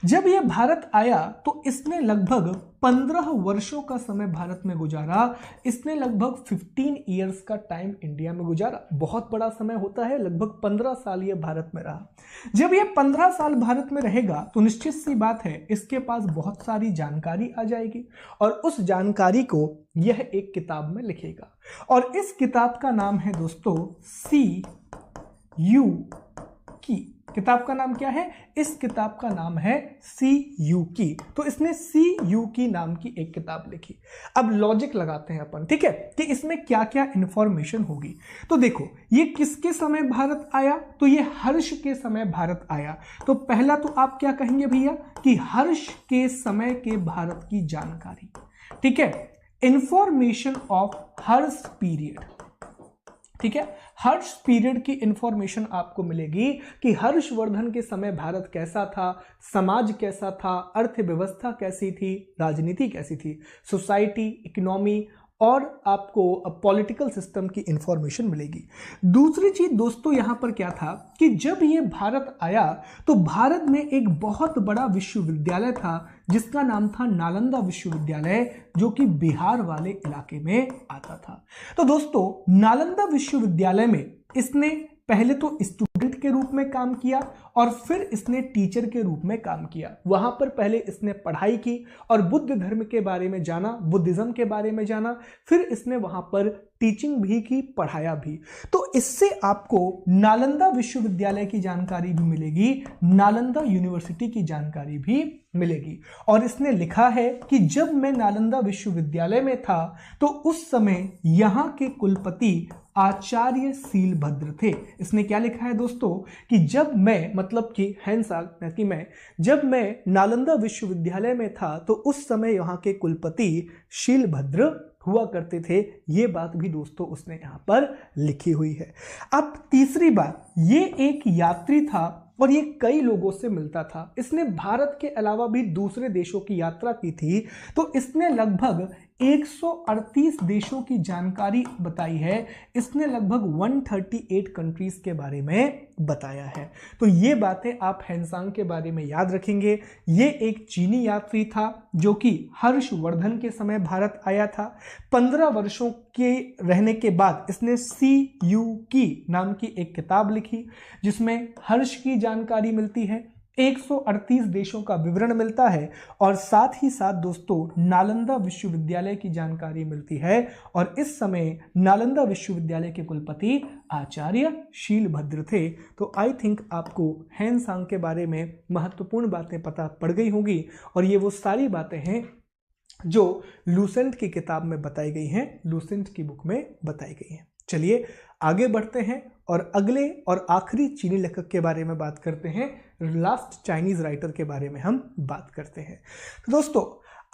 जब यह भारत आया तो इसने लगभग 15 वर्षों का समय भारत में गुजारा। इसने लगभग 15 इयर्स का टाइम इंडिया में गुजारा। बहुत बड़ा समय होता है, लगभग 15 साल यह भारत में रहा। जब यह 15 साल भारत में रहेगा तो निश्चित सी बात है इसके पास बहुत सारी जानकारी आ जाएगी, और उस जानकारी को यह एक किताब में लिखेगा। और इस किताब का नाम है दोस्तों सी यू की। किताब का नाम क्या है? इस किताब का नाम है सी यू की। तो इसने सी यू की नाम की एक किताब लिखी। अब लॉजिक लगाते हैं अपन, ठीक है, कि इसमें क्या क्या इंफॉर्मेशन होगी। तो देखो, ये किसके समय भारत आया? तो ये हर्ष के समय भारत आया। तो पहला तो आप क्या कहेंगे भैया कि हर्ष के समय के भारत की जानकारी, ठीक है, इंफॉर्मेशन ऑफ हर्ष पीरियड, ठीक है। हर्ष पीरियड की इंफॉर्मेशन आपको मिलेगी कि हर्षवर्धन के समय भारत कैसा था, समाज कैसा था, अर्थव्यवस्था कैसी थी, राजनीति कैसी थी, सोसाइटी, इकोनॉमी और आपको पॉलिटिकल सिस्टम की इंफॉर्मेशन मिलेगी। दूसरी चीज दोस्तों यहां पर क्या था कि जब ये भारत आया तो भारत में एक बहुत बड़ा विश्वविद्यालय था जिसका नाम था नालंदा विश्वविद्यालय, जो कि बिहार वाले इलाके में आता था। तो दोस्तों नालंदा विश्वविद्यालय में इसने पहले तो स्टूडेंट के रूप में काम किया और फिर इसने टीचर के रूप में काम किया। वहां पर पहले इसने पढ़ाई की और बुद्ध धर्म के बारे में जाना, बुद्धिज्म के बारे में जाना, फिर इसने वहां पर टीचिंग भी की, पढ़ाया भी। तो इससे आपको नालंदा विश्वविद्यालय की जानकारी भी मिलेगी, नालंदा यूनिवर्सिटी की जानकारी भी मिलेगी। और इसने लिखा है कि जब मैं नालंदा विश्वविद्यालय में था तो उस समय यहां के कुलपति आचार्य शीलभद्र थे। इसने क्या लिखा है दोस्तों कि जब मैं, मतलब कि हैंसांग कि मैं, जब मैं नालंदा विश्वविद्यालय में था तो उस समय यहाँ के कुलपति शीलभद्र हुआ करते थे। ये बात भी दोस्तों उसने यहाँ पर लिखी हुई है। अब तीसरी बात, ये एक यात्री था और ये कई लोगों से मिलता था। इसने भारत के अलावा भी दूसरे देशों की यात्रा की थी, तो इसने लगभग 138 देशों की जानकारी बताई है। इसने लगभग 138 कंट्रीज के बारे में बताया है। तो ये बातें आप हैंसांग के बारे में याद रखेंगे। ये एक चीनी यात्री था जो कि हर्षवर्धन के समय भारत आया था। 15 वर्षों के रहने के बाद इसने CUकी नाम की एक किताब लिखी जिसमें हर्ष की जानकारी मिलती है, 138 देशों का विवरण मिलता है और साथ ही साथ दोस्तों नालंदा विश्वविद्यालय की जानकारी मिलती है। और इस समय नालंदा विश्वविद्यालय के कुलपति आचार्य शीलभद्र थे। तो आई थिंक आपको हैंसांग के बारे में महत्वपूर्ण बातें पता पड़ गई होंगी और ये वो सारी बातें हैं जो लूसेंट की किताब में बताई गई हैं, लूसेंट की बुक में बताई गई हैं। चलिए आगे बढ़ते हैं और अगले और आखिरी चीनी लेखक के बारे में बात करते हैं। लास्ट चाइनीज राइटर के बारे में हम बात करते हैं। तो दोस्तों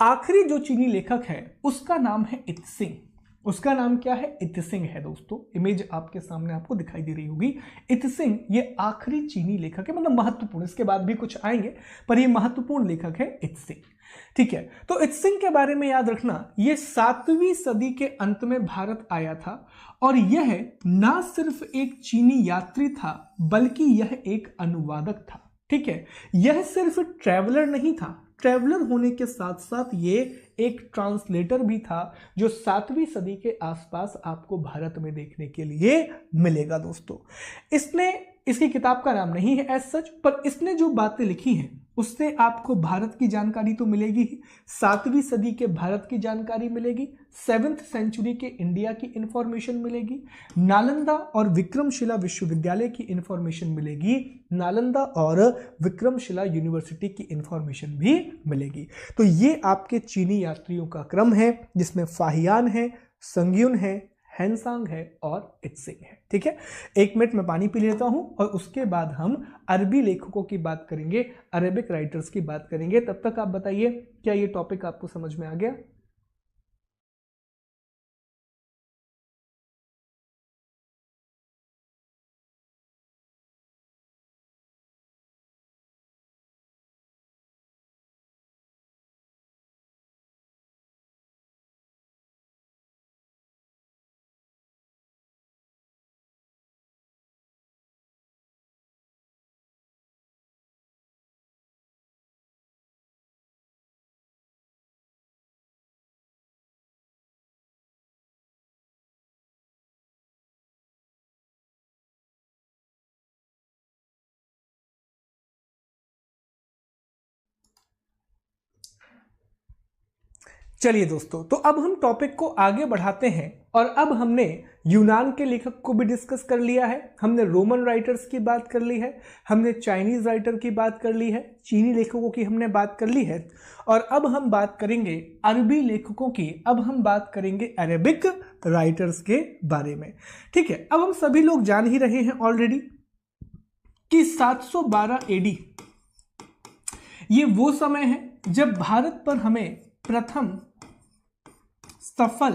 आखिरी जो चीनी लेखक है उसका नाम है इत्सिंग। उसका नाम क्या है? इत्सिंग है दोस्तों। इमेज आपके सामने आपको दिखाई दे रही होगी। इत्सिंग ये आखिरी चीनी लेखक है, मतलब महत्वपूर्ण, इसके बाद भी कुछ आएंगे पर ये महत्वपूर्ण लेखक है इत्सिंग। ठीक है, तो इत्सिंग के बारे में याद रखना, ये 7वीं सदी के अंत में भारत आया था और यह ना सिर्फ एक चीनी यात्री था बल्कि यह एक अनुवादक था। ठीक है, यह सिर्फ ट्रैवलर नहीं था, ट्रैवलर होने के साथ साथ ये एक ट्रांसलेटर भी था जो 7वीं सदी के आसपास आपको भारत में देखने के लिए मिलेगा दोस्तों। इसकी किताब का नाम नहीं है एज सच, पर इसने जो बातें लिखी हैं उससे आपको भारत की जानकारी तो मिलेगी ही, 7वीं सदी के भारत की जानकारी मिलेगी, 7th सेंचुरी के इंडिया की इंफॉर्मेशन मिलेगी, नालंदा और विक्रमशिला विश्वविद्यालय की इंफॉर्मेशन मिलेगी, नालंदा और विक्रमशिला यूनिवर्सिटी की इंफॉर्मेशन भी मिलेगी। तो ये आपके चीनी यात्रियों का क्रम है जिसमें फाहियान है, संग्युन है, हैंसांग है और इत्सिंग है। ठीक है, 1 मिनट में पानी पी लेता हूं और उसके बाद हम अरबी लेखकों की बात करेंगे, अरेबिक राइटर्स की बात करेंगे। तब तक आप बताइए क्या ये टॉपिक आपको समझ में आ गया? चलिए दोस्तों, तो अब हम टॉपिक को आगे बढ़ाते हैं और अब हमने यूनान के लेखक को भी डिस्कस कर लिया है, हमने रोमन राइटर्स की बात कर ली है, हमने चाइनीज राइटर की बात कर ली है, चीनी लेखकों की हमने बात कर ली है और अब हम बात करेंगे अरबी लेखकों की। अब हम बात करेंगे अरेबिक राइटर्स के बारे में। ठीक है, अब हम सभी लोग जान ही रहे हैं ऑलरेडी कि 712 AD ये वो समय है जब भारत पर हमें प्रथम सफल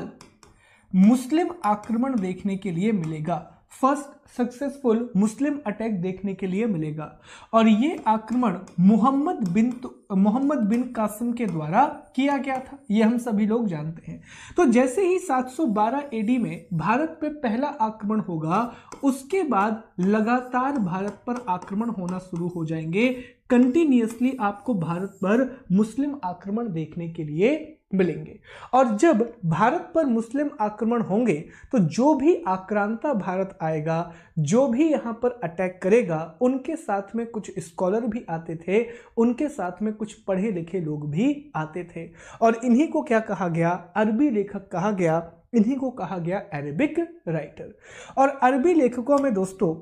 मुस्लिम आक्रमण देखने के लिए मिलेगा, फर्स्ट सक्सेसफुल मुस्लिम अटैक देखने के लिए मिलेगा। और ये आक्रमण मोहम्मद बिन कासिम के द्वारा किया गया था, ये हम सभी लोग जानते हैं। तो जैसे ही 712 एडी में भारत पे पहला आक्रमण होगा, उसके बाद लगातार भारत पर आक्रमण होना शुरू हो जाएंगे। कंटिन्यूअसली आपको भारत पर मुस्लिम आक्रमण देखने के लिए मिलेंगे। और जब भारत पर मुस्लिम आक्रमण होंगे तो जो भी आक्रांता भारत आएगा, जो भी यहाँ पर अटैक करेगा, उनके साथ में कुछ स्कॉलर भी आते थे, उनके साथ में कुछ पढ़े लिखे लोग भी आते थे। और इन्हीं को क्या कहा गया? अरबी लेखक कहा गया, इन्हीं को कहा गया अरेबिक राइटर। और अरबी लेखकों में दोस्तों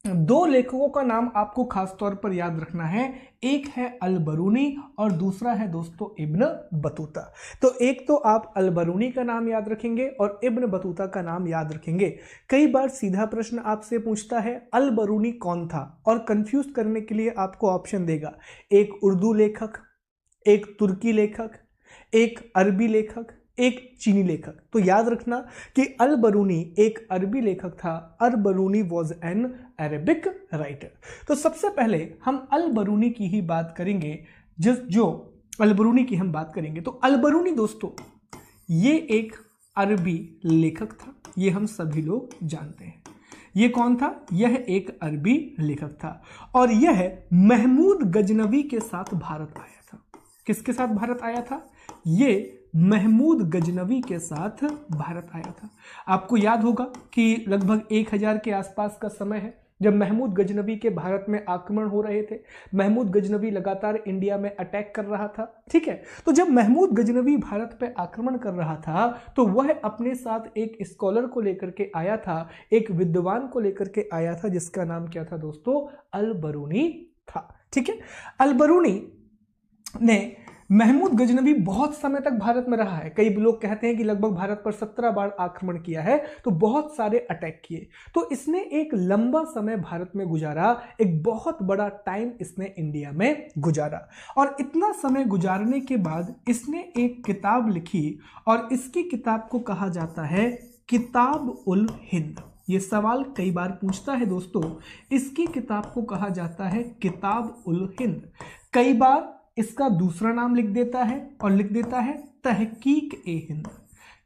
दो लेखकों का नाम आपको खास तौर पर याद रखना है, एक है अल बरूनी और दूसरा है दोस्तों इब्न बतूता। तो एक तो आप अल बरूनी का नाम याद रखेंगे और इब्न बतूता का नाम याद रखेंगे। कई बार सीधा प्रश्न आपसे पूछता है अल बरूनी कौन था, और कंफ्यूज करने के लिए आपको ऑप्शन देगा, एक उर्दू लेखक, एक तुर्की लेखक, एक अरबी लेखक, एक चीनी लेखक। तो याद रखना कि अल बरूनी एक अरबी लेखक था, Al Biruni was an Arabic writer. तो सबसे पहले हम अल बरूनी की ही बात करेंगे, जो अल बरूनी की हम बात करेंगे। तो अल बरूनी दोस्तों ये एक अरबी लेखक था, ये हम सभी लोग जानते हैं। ये कौन था? यह एक अरबी लेखक था और यह महमूद गजनवी के साथ भारत आया था। किसके साथ भारत आया था? ये महमूद गजनवी के साथ भारत आया था। आपको याद होगा कि लगभग 1000 के आसपास का समय है जब महमूद गजनवी के भारत में आक्रमण हो रहे थे। महमूद गजनवी लगातार इंडिया में अटैक कर रहा था, ठीक है। तो जब महमूद गजनवी भारत पे आक्रमण कर रहा था तो वह अपने साथ एक स्कॉलर को लेकर के आया था, एक विद्वान को लेकर के आया था, जिसका नाम क्या था दोस्तों? अल बरूनी था, ठीक है। अल बरूनी ने महमूद गजनवी बहुत समय तक भारत में रहा है। कई लोग कहते हैं कि लगभग भारत पर 17 बार आक्रमण किया है, तो बहुत सारे अटैक किए। तो इसने एक लंबा समय भारत में गुजारा, एक बहुत बड़ा टाइम इसने इंडिया में गुजारा। और इतना समय गुजारने के बाद इसने एक किताब लिखी और इसकी किताब को कहा जाता है किताब उल हिंद। ये सवाल कई बार पूछता है दोस्तों, इसकी किताब को कहा जाता है किताब उल हिंद। कई बार इसका दूसरा नाम लिख देता है और लिख देता है तहकीक ए हिंद।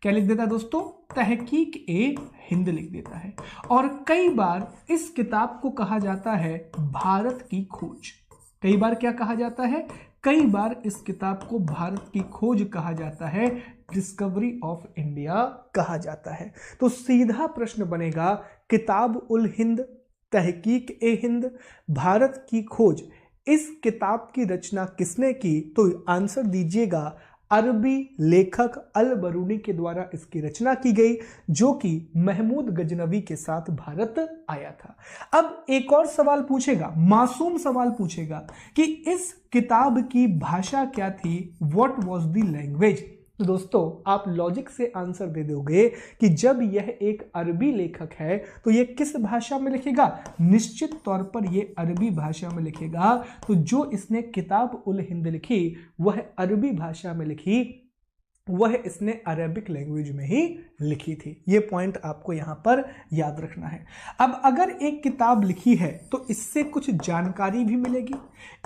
क्या लिख देता है दोस्तों? तहकीक ए हिंद लिख देता है। और कई बार इस किताब को कहा जाता है भारत की खोज। कई बार क्या कहा जाता है? कई बार इस किताब को भारत की खोज कहा जाता है, डिस्कवरी ऑफ इंडिया कहा जाता है। तो सीधा प्रश्न बनेगा किताब उल हिंद, तहकीक ए हिंद, भारत की खोज, इस किताब की रचना किसने की? तो आंसर दीजिएगा, अरबी लेखक अल बरूनी के द्वारा इसकी रचना की गई, जो कि महमूद गजनवी के साथ भारत आया था। अब एक और सवाल पूछेगा, मासूम सवाल पूछेगा कि इस किताब की भाषा क्या थी? What was the language? तो दोस्तों आप लॉजिक से आंसर दे दोगे कि जब यह एक अरबी लेखक है तो यह किस भाषा में लिखेगा? निश्चित तौर पर यह अरबी भाषा में लिखेगा। तो जो इसने किताब उल हिंद लिखी वह अरबी भाषा में लिखी, वह इसने अरेबिक लैंग्वेज में ही लिखी थी। ये पॉइंट आपको यहाँ पर याद रखना है। अब अगर एक किताब लिखी है तो इससे कुछ जानकारी भी मिलेगी,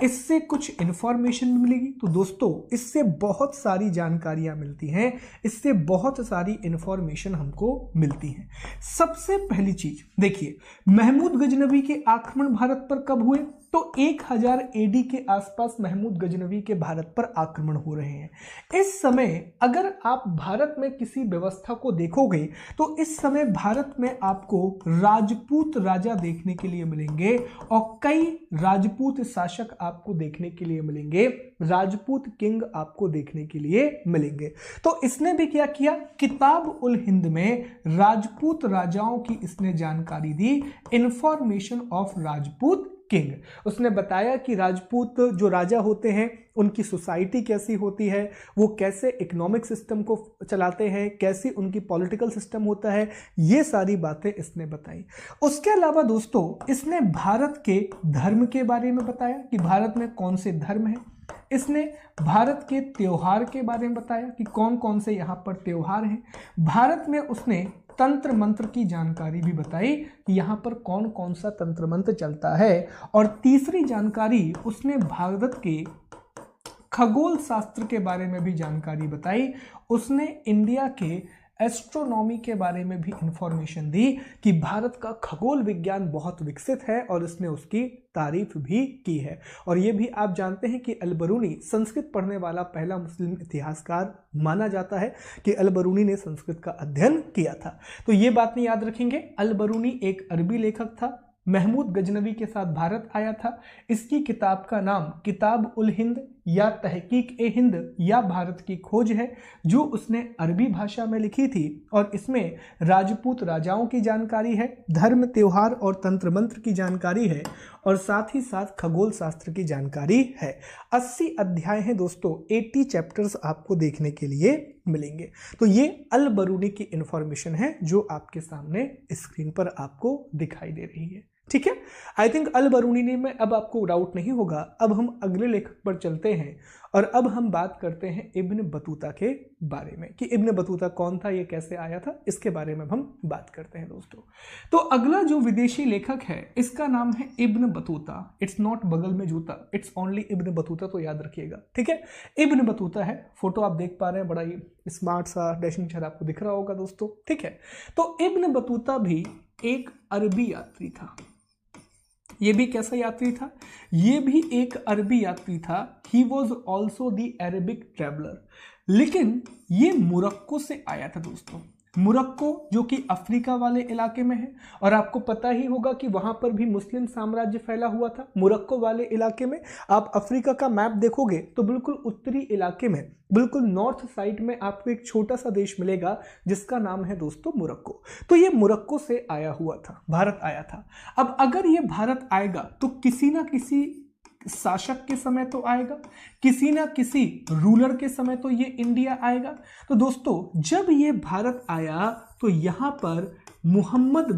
इससे कुछ इंफॉर्मेशन भी मिलेगी। तो दोस्तों इससे बहुत सारी जानकारियाँ मिलती हैं, इससे बहुत सारी इंफॉर्मेशन हमको मिलती हैं। सबसे पहली चीज देखिए, महमूद गजनवी के आक्रमण भारत पर कब हुए? तो 1000 एडी के आसपास महमूद गजनवी के भारत पर आक्रमण हो रहे हैं। इस समय अगर आप भारत में किसी व्यवस्था को देखोगे तो इस समय भारत में आपको राजपूत राजा देखने के लिए मिलेंगे और कई राजपूत शासक आपको देखने के लिए मिलेंगे, राजपूत किंग आपको देखने के लिए मिलेंगे। तो इसने भी क्या किया? किताब उल हिंद में राजपूत राजाओं की इसने जानकारी दी, इंफॉर्मेशन ऑफ राजपूत किंग। उसने बताया कि राजपूत जो राजा होते हैं उनकी सोसाइटी कैसी होती है, वो कैसे इकोनॉमिक सिस्टम को चलाते हैं, कैसी उनकी पॉलिटिकल सिस्टम होता है, ये सारी बातें इसने बताई। उसके अलावा दोस्तों इसने भारत के धर्म के बारे में बताया कि भारत में कौन से धर्म हैं। इसने भारत के त्योहार के बारे में बताया कि कौन कौन से यहाँ पर त्योहार हैं। भारत में उसने तंत्र मंत्र की जानकारी भी बताई कि यहाँ पर कौन कौन सा तंत्र मंत्र चलता है। और तीसरी जानकारी उसने भारत के खगोल शास्त्र के बारे में भी जानकारी बताई। उसने इंडिया के एस्ट्रोनॉमी के बारे में भी इंफॉर्मेशन दी कि भारत का खगोल विज्ञान बहुत विकसित है और इसने उसकी तारीफ भी की है। और ये भी आप जानते हैं कि अल-बरूनी संस्कृत पढ़ने वाला पहला मुस्लिम इतिहासकार माना जाता है कि अल-बरूनी ने संस्कृत का अध्ययन किया था। तो ये बात नहीं याद रखेंगे। अल-बरूनी एक अरबी लेखक था, महमूद गजनवी के साथ भारत आया था। इसकी किताब का नाम किताब उल हिंद या तहकीक ए हिंद या भारत की खोज है, जो उसने अरबी भाषा में लिखी थी। और इसमें राजपूत राजाओं की जानकारी है, धर्म त्योहार और तंत्र मंत्र की जानकारी है और साथ ही साथ खगोल शास्त्र की जानकारी है। 80 अध्याय हैं दोस्तों, 80 चैप्टर्स आपको देखने के लिए मिलेंगे। तो ये अल-बरूनी की इंफॉर्मेशन है जो आपके सामने स्क्रीन पर आपको दिखाई दे रही है। ठीक है, आई थिंक अल-बरूनी ने में अब आपको डाउट नहीं होगा। अब हम अगले लेखक पर चलते हैं और अब हम बात करते हैं इब्न बतूता के बारे में कि इब्न बतूता कौन था, ये कैसे आया था, इसके बारे में हम बात करते हैं दोस्तों। तो अगला जो विदेशी लेखक है इसका नाम है इब्न बतूता। इट्स नॉट बगल में जूता, इट्स ओनली इब्न बतूता, तो याद रखिएगा। ठीक है, इब्न बतूता है, फोटो आप देख पा रहे हैं, बड़ा ही स्मार्ट सा डैशिंग चेहरा आपको दिख रहा होगा दोस्तों। ठीक है, तो इब्न बतूता भी एक अरबी यात्री था। ये भी कैसा यात्री था? ये भी एक अरबी यात्री था। He was also the Arabic traveller. लेकिन ये मोरक्को से आया था दोस्तों। मोरक्को जो कि अफ्रीका वाले इलाके में है और आपको पता ही होगा कि वहां पर भी मुस्लिम साम्राज्य फैला हुआ था। मोरक्को वाले इलाके में आप अफ्रीका का मैप देखोगे तो बिल्कुल उत्तरी इलाके में, बिल्कुल नॉर्थ साइड में आपको एक छोटा सा देश मिलेगा जिसका नाम है दोस्तों मोरक्को। तो ये मोरक्को से आया हुआ था, भारत आया था। अब अगर ये भारत आएगा तो किसी ना किसी शासक के समय तो आएगा, किसी ना किसी रूलर के समय तो ये इंडिया आएगा। तो दोस्तों जब ये भारत आया तो यहां पर मोहम्मद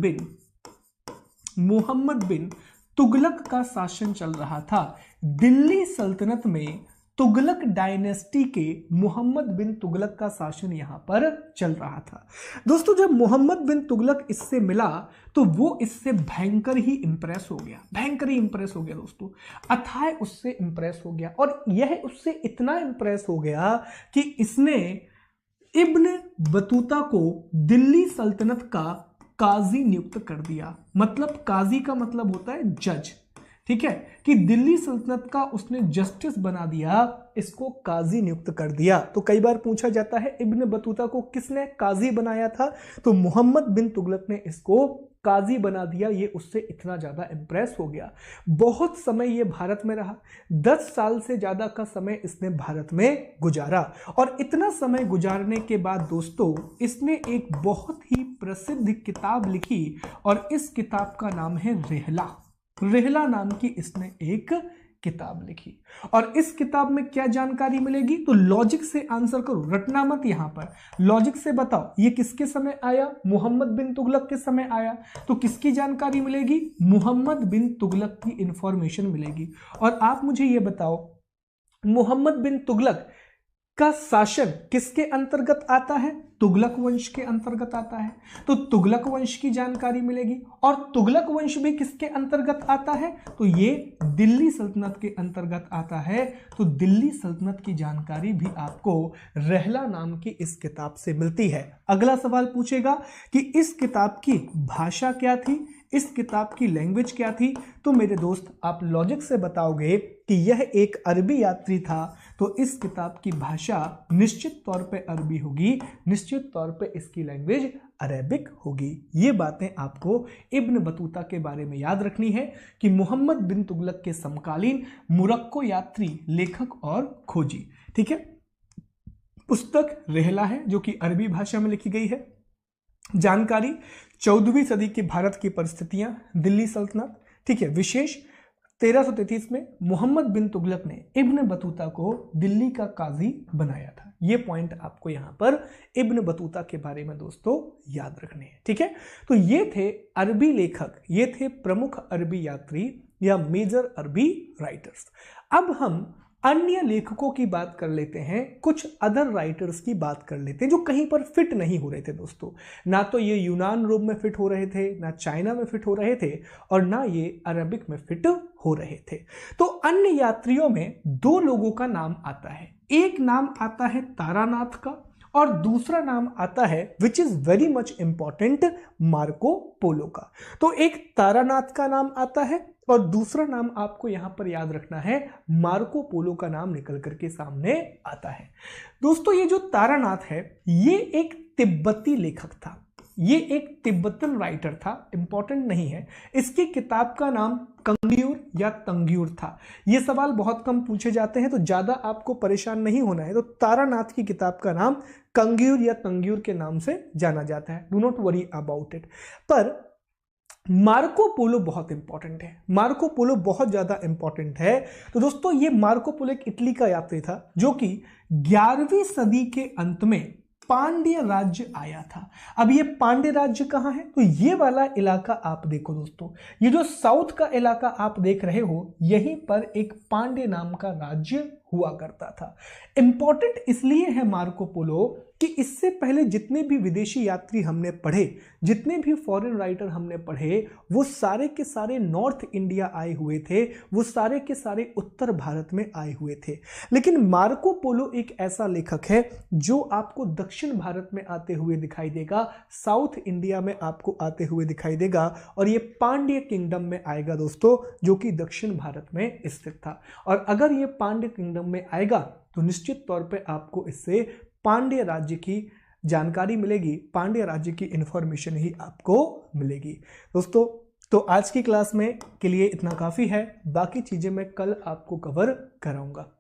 बिन तुगलक का शासन चल रहा था। दिल्ली सल्तनत में तुगलक डायनेस्टी के मोहम्मद बिन तुगलक का शासन यहां पर चल रहा था। दोस्तों जब मोहम्मद बिन तुगलक इससे मिला तो वो इससे भयंकर ही इंप्रेस हो गया, दोस्तों अथाह उससे इंप्रेस हो गया। और यह उससे इतना इंप्रेस हो गया कि इसने इब्न बतूता को दिल्ली सल्तनत का काजी नियुक्त कर दिया। मतलब काजी का मतलब होता है जज। ठीक है, कि दिल्ली सल्तनत का उसने जस्टिस बना दिया, इसको काजी नियुक्त कर दिया। तो कई बार पूछा जाता है इब्न बतूता को किसने काजी बनाया था, तो मोहम्मद बिन तुगलक ने इसको काजी बना दिया। ये उससे इतना ज्यादा इंप्रेस हो गया। बहुत समय ये भारत में रहा, 10 साल से ज्यादा का समय इसने भारत में गुजारा। और इतना समय गुजारने के बाद दोस्तों इसने एक बहुत ही प्रसिद्ध किताब लिखी और इस किताब का नाम है रेहला नाम की इसने एक किताब लिखी। और इस किताब में क्या जानकारी मिलेगी, तो लॉजिक से आंसर करो, रटना मत। यहां पर लॉजिक से बताओ ये किसके समय आया, मोहम्मद बिन तुगलक के समय आया। तो किसकी जानकारी मिलेगी, मोहम्मद बिन तुगलक की इंफॉर्मेशन मिलेगी। और आप मुझे ये बताओ मोहम्मद बिन तुगलक का शासन किसके अंतर्गत आता है, तुगलक वंश के अंतर्गत आता है। तो तुगलक वंश की जानकारी मिलेगी। और तुगलक वंश भी किसके अंतर्गत आता है, तो ये दिल्ली सल्तनत के अंतर्गत आता है। तो दिल्ली सल्तनत की जानकारी भी आपको रेहला नाम की इस किताब से मिलती है। अगला सवाल पूछेगा कि इस किताब की भाषा क्या थी, इस किताब की लैंग्वेज क्या थी। तो मेरे दोस्त आप लॉजिक से बताओगे कि यह एक अरबी यात्री था, तो इस किताब की भाषा निश्चित तौर पे अरबी होगी, निश्चित तौर पे इसकी लैंग्वेज अरेबिक होगी। ये बातें आपको इब्न बतूता के बारे में याद रखनी है कि मोहम्मद बिन तुगलक के समकालीन मोरक्को यात्री, लेखक और खोजी। ठीक है, पुस्तक रेहला है जो कि अरबी भाषा में लिखी गई है। जानकारी 14वीं सदी की भारत की परिस्थितियां, दिल्ली सल्तनत। ठीक है, विशेष 1333 में मोहम्मद बिन तुगलक ने इब्न बतूता को दिल्ली का काजी बनाया था। ये पॉइंट आपको यहां पर इब्न बतूता के बारे में दोस्तों याद रखने हैं। ठीक है, तो ये थे अरबी लेखक, ये थे प्रमुख अरबी यात्री या मेजर अरबी राइटर्स। अब हम अन्य लेखकों की बात कर लेते हैं, कुछ अदर राइटर्स की बात कर लेते हैं जो कहीं पर फिट नहीं हो रहे थे दोस्तों। ना तो ये यूनान रोम में फिट हो रहे थे, ना चाइना में फिट हो रहे थे, और ना ये अरबिक में फिट हो रहे थे। तो अन्य यात्रियों में दो लोगों का नाम आता है। एक नाम आता है तारानाथ का, और दूसरा नाम आता है which is very much important, Marco Polo का। तो एक तारानाथ का नाम आता है और दूसरा नाम आपको यहां पर याद रखना है, मार्को पोलो का नाम निकल करके सामने आता है। दोस्तों ये जो तारानाथ है ये एक तिब्बती लेखक था, ये एक तिब्बतन राइटर था, इंपॉर्टेंट नहीं है। इसकी किताब का नाम कंग्यूर या तंग्यूर था। ये सवाल बहुत कम पूछे जाते हैं तो ज्यादा आपको परेशान नहीं होना है। तो तारानाथ की किताब का नाम कंग्यूर या तंग्यूर के नाम से जाना जाता है, do not worry about it. पर मार्को पोलो बहुत इंपॉर्टेंट है, मार्को पोलो बहुत ज्यादा इंपॉर्टेंट है। तो दोस्तों ये मार्को पोलो एक इटली का यात्री था जो कि 11वीं सदी के अंत में पांड्य राज्य आया था। अब ये पांड्य राज्य कहां है? तो ये वाला इलाका आप देखो दोस्तों, ये जो साउथ का इलाका आप देख रहे हो, यहीं पर एक पांड्य नाम का राज्य हुआ करता था। इंपॉर्टेंट इसलिए है मार्को पोलो कि इससे पहले जितने भी विदेशी यात्री हमने पढ़े, जितने भी फॉरेन राइटर हमने पढ़े, वो सारे के सारे नॉर्थ इंडिया आए हुए थे, वो सारे के सारे उत्तर भारत में आए हुए थे। लेकिन मार्को पोलो एक ऐसा लेखक है जो आपको दक्षिण भारत में आते हुए दिखाई देगा, साउथ इंडिया में आपको आते हुए दिखाई देगा, और ये पांड्य किंगडम में आएगा दोस्तों, जो कि दक्षिण भारत में स्थित था। और अगर ये पांड्य किंगडम में आएगा तो निश्चित तौर पे आपको इससे पांड्य राज्य की जानकारी मिलेगी, पांड्य राज्य की इंफॉर्मेशन ही आपको मिलेगी। दोस्तों तो आज की क्लास में के लिए इतना काफी है, बाकी चीजें मैं कल आपको कवर कराऊंगा।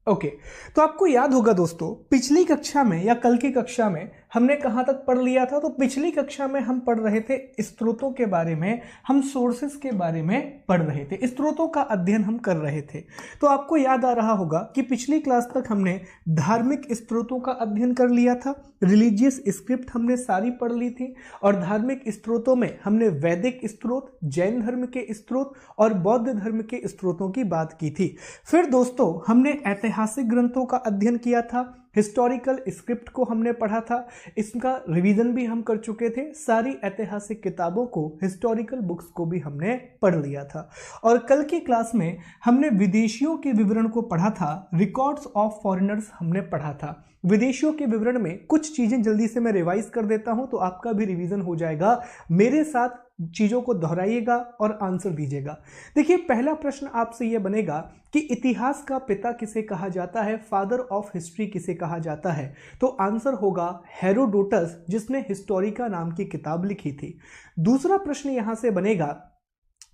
ओके तो आपको याद होगा दोस्तों, पिछली कक्षा में या कल की कक्षा में हमने कहां तक पढ़ लिया था? तो पिछली कक्षा में हम पढ़ रहे थे स्रोतों के बारे में, हम सोर्सेस के बारे में पढ़ रहे थे, स्रोतों का अध्ययन हम कर रहे थे। तो आपको याद आ रहा होगा कि पिछली क्लास तक हमने धार्मिक स्रोतों का अध्ययन कर लिया था, रिलीजियस स्क्रिप्ट हमने सारी पढ़ ली थी, और धार्मिक स्रोतों में हमने वैदिक स्रोत, जैन धर्म के स्रोत और बौद्ध धर्म के स्रोतों की बात की थी। फिर दोस्तों हमने ऐतिहासिक ग्रंथों का अध्ययन किया था, हिस्टोरिकल स्क्रिप्ट को हमने पढ़ा था, इसका रिवीजन भी हम कर चुके थे, सारी ऐतिहासिक किताबों को, हिस्टोरिकल बुक्स को भी हमने पढ़ लिया था। और कल की क्लास में हमने विदेशियों के विवरण को पढ़ा था, रिकॉर्ड्स ऑफ फॉरेनर्स हमने पढ़ा था। विदेशियों के विवरण में कुछ चीजें जल्दी से मैं रिवाइज कर देता हूं तो आपका भी रिवीजन हो जाएगा। मेरे साथ चीजों को दोहराइएगा और आंसर दीजिएगा। देखिए पहला प्रश्न आपसे यह बनेगा कि इतिहास का पिता किसे कहा जाता है, फादर ऑफ हिस्ट्री किसे कहा जाता है? तो आंसर होगा हेरोडोटस, जिसने हिस्टोरिका नाम की किताब लिखी थी। दूसरा प्रश्न यहां से बनेगा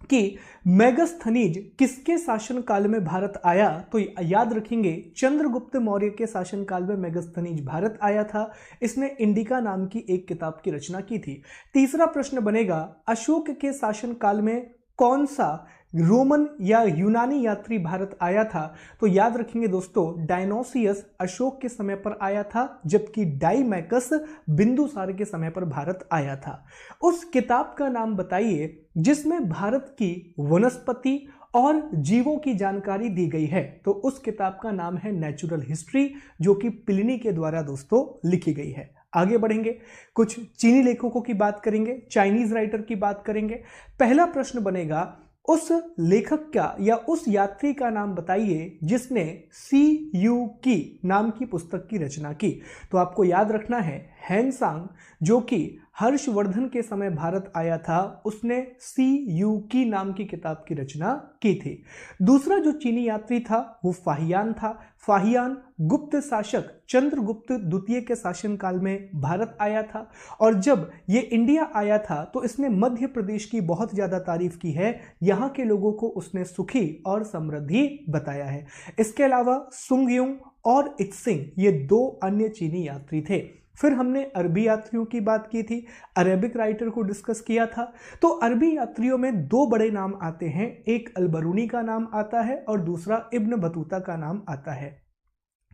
कि मेगस्थनीज किसके शासनकाल में भारत आया? तो याद रखेंगे चंद्रगुप्त मौर्य के शासनकाल में मेगस्थनीज भारत आया था, इसने इंडिका नाम की एक किताब की रचना की थी। तीसरा प्रश्न बनेगा अशोक के शासनकाल में कौन सा रोमन या यूनानी यात्री भारत आया था? तो याद रखेंगे दोस्तों डायनोसियस अशोक के समय पर आया था, जबकि डाइमैकस बिंदुसार के समय पर भारत आया था। उस किताब का नाम बताइए जिसमें भारत की वनस्पति और जीवों की जानकारी दी गई है। तो उस किताब का नाम है नेचुरल हिस्ट्री, जो कि प्लिनी के द्वारा दोस्तों लिखी गई है। आगे बढ़ेंगे, कुछ चीनी लेखकों की बात करेंगे, चाइनीज राइटर की बात करेंगे। पहला प्रश्न बनेगा उस लेखक का या उस यात्री का नाम बताइए जिसने CU की नाम की पुस्तक की रचना की। तो आपको याद रखना है हैंसांग, जो कि हर्षवर्धन के समय भारत आया था, उसने CU की नाम की किताब की रचना की थी। दूसरा जो चीनी यात्री था वो फाहियान था। फाहियान गुप्त शासक चंद्रगुप्त द्वितीय के शासनकाल में भारत आया था, और जब ये इंडिया आया था तो इसने मध्य प्रदेश की बहुत ज्यादा तारीफ की है, यहाँ के लोगों को उसने सुखी और समृद्धि बताया है। इसके अलावा सुंगयुंग और इत्सिंग ये दो अन्य चीनी यात्री थे। फिर हमने अरबी यात्रियों की बात की थी, अरेबिक राइटर को डिस्कस किया था। तो अरबी यात्रियों में दो बड़े नाम आते हैं, एक अल-बरूनी का नाम आता है और दूसरा इब्न बतूता का नाम आता है।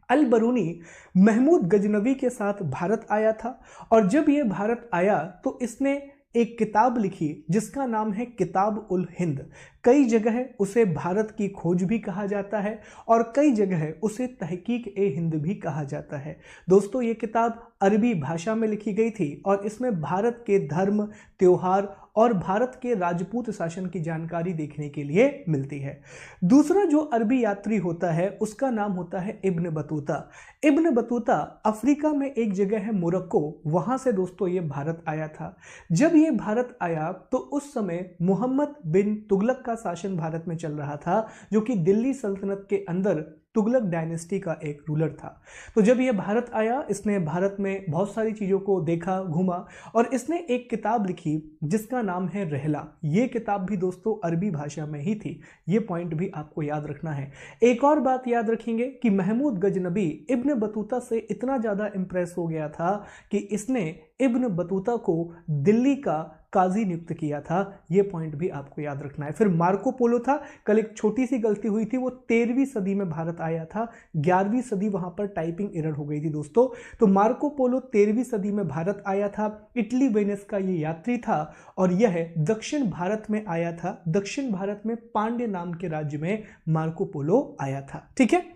अल-बरूनी महमूद गजनवी के साथ भारत आया था, और जब ये भारत आया तो इसने एक किताब लिखी जिसका नाम है किताब उल हिंद। कई जगह उसे भारत की खोज भी कहा जाता है और कई जगह उसे तहकीक ए हिंद भी कहा जाता है। दोस्तों ये किताब अरबी भाषा में लिखी गई थी और इसमें भारत के धर्म, त्योहार और भारत के राजपूत शासन की जानकारी देखने के लिए मिलती है। दूसरा जो अरबी यात्री होता है उसका नाम होता है Ibn Battuta. Ibn Battuta Africa में एक जगह है मोरक्को, वहां से दोस्तों ये भारत आया था। जब ये भारत आया तो उस समय मोहम्मद बिन तुगलक का शासन भारत में चल रहा था, जो कि दिल्ली सल्तनत के अंदर तुगलक डायनेस्टी का एक रूलर था। तो जब ये भारत आया, इसने भारत में बहुत सारी चीज़ों को देखा, घूमा और इसने एक किताब लिखी जिसका नाम है रहला। ये किताब भी दोस्तों अरबी भाषा में ही थी, ये पॉइंट भी आपको याद रखना है। एक और बात याद रखेंगे कि महमूद गजनबी इब्न बतूता से इतना ज़्यादा इंप्रेस हो गया था कि इसने इब्न बतूता को दिल्ली का काजी नियुक्त किया था। ये पॉइंट भी आपको याद रखना है। फिर मार्को पोलो था, कल एक छोटी सी गलती हुई थी, वो 13वीं सदी में भारत आया था, 11वीं सदी वहां पर टाइपिंग एरर हो गई थी दोस्तों। तो मार्को पोलो 13वीं सदी में भारत आया था, इटली वेनिस का ये यात्री था और यह दक्षिण भारत में आया था। दक्षिण भारत में पांड्य नाम के राज्य में मार्को पोलो आया था। ठीक है,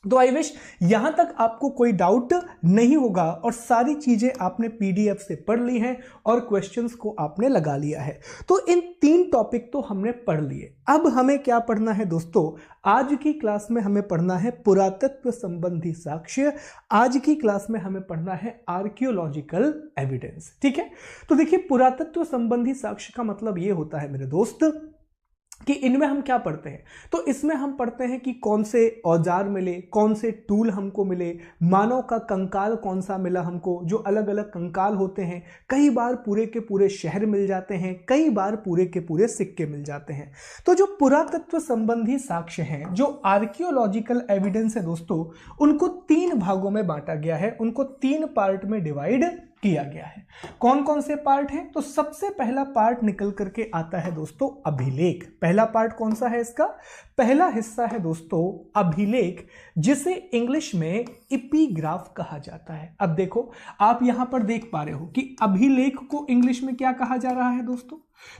तो आई विश यहां तक आपको कोई डाउट नहीं होगा और सारी चीजें आपने पीडीएफ से पढ़ ली हैं और क्वेश्चंस को आपने लगा लिया है। तो इन 3 टॉपिक तो हमने पढ़ लिए। अब हमें क्या पढ़ना है दोस्तों? आज की क्लास में हमें पढ़ना है पुरातत्व संबंधी साक्ष्य। आज की क्लास में हमें पढ़ना है आर्कियोलॉजिकल एविडेंस। ठीक है, तो देखिए पुरातत्व संबंधी साक्ष्य का मतलब ये होता है मेरे दोस्त कि इनमें हम क्या पढ़ते हैं। तो इसमें हम पढ़ते हैं कि कौन से औजार मिले, कौन से टूल हमको मिले, मानव का कंकाल कौन सा मिला हमको, जो अलग अलग कंकाल होते हैं। कई बार पूरे के पूरे शहर मिल जाते हैं, कई बार पूरे के पूरे सिक्के मिल जाते हैं। तो जो पुरातत्व संबंधी साक्ष्य हैं, जो आर्कियोलॉजिकल एविडेंस है दोस्तों, उनको 3 भागों में बांटा गया है, उनको 3 पार्ट में डिवाइड किया गया है। कौन कौन से पार्ट हैं? तो सबसे पहला पार्ट निकल करके आता है दोस्तों अभिलेख। पहला पार्ट कौन सा है इसका? पहला हिस्सा है दोस्तों अभिलेख, जिसे इंग्लिश में एपिग्राफ कहा जाता है। अब देखो आप यहां पर देख पा रहे हो कि अभिलेख को इंग्लिश में क्या कहा जा रहा है दोस्तों?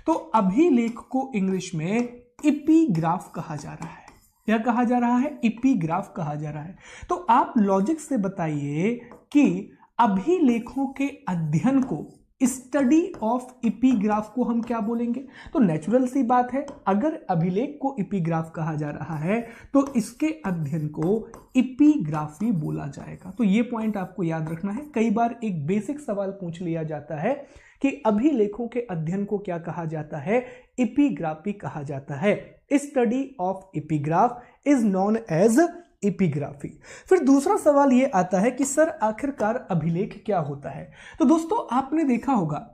तो अभिलेख को इंग्लिश में एपिग्राफ कहा जा रहा है। क्या कहा जा रहा है? एपिग्राफ कहा जा रहा है। तो आप लॉजिक से बताइए कि अभिलेखों के अध्ययन को, स्टडी ऑफ एपिग्राफ को हम क्या बोलेंगे? तो नेचुरल सी बात है, अगर अभिलेख को एपिग्राफ कहा जा रहा है तो इसके अध्ययन को एपिग्राफी बोला जाएगा। तो ये पॉइंट आपको याद रखना है। कई बार एक बेसिक सवाल पूछ लिया जाता है कि अभिलेखों के अध्ययन को क्या कहा जाता है? एपिग्राफी कहा जाता है। Study of epigraph is known as epigraphy. फिर दूसरा सवाल ये आता है कि सर आखिरकार अभिलेख क्या होता है? तो दोस्तों आपने देखा होगा,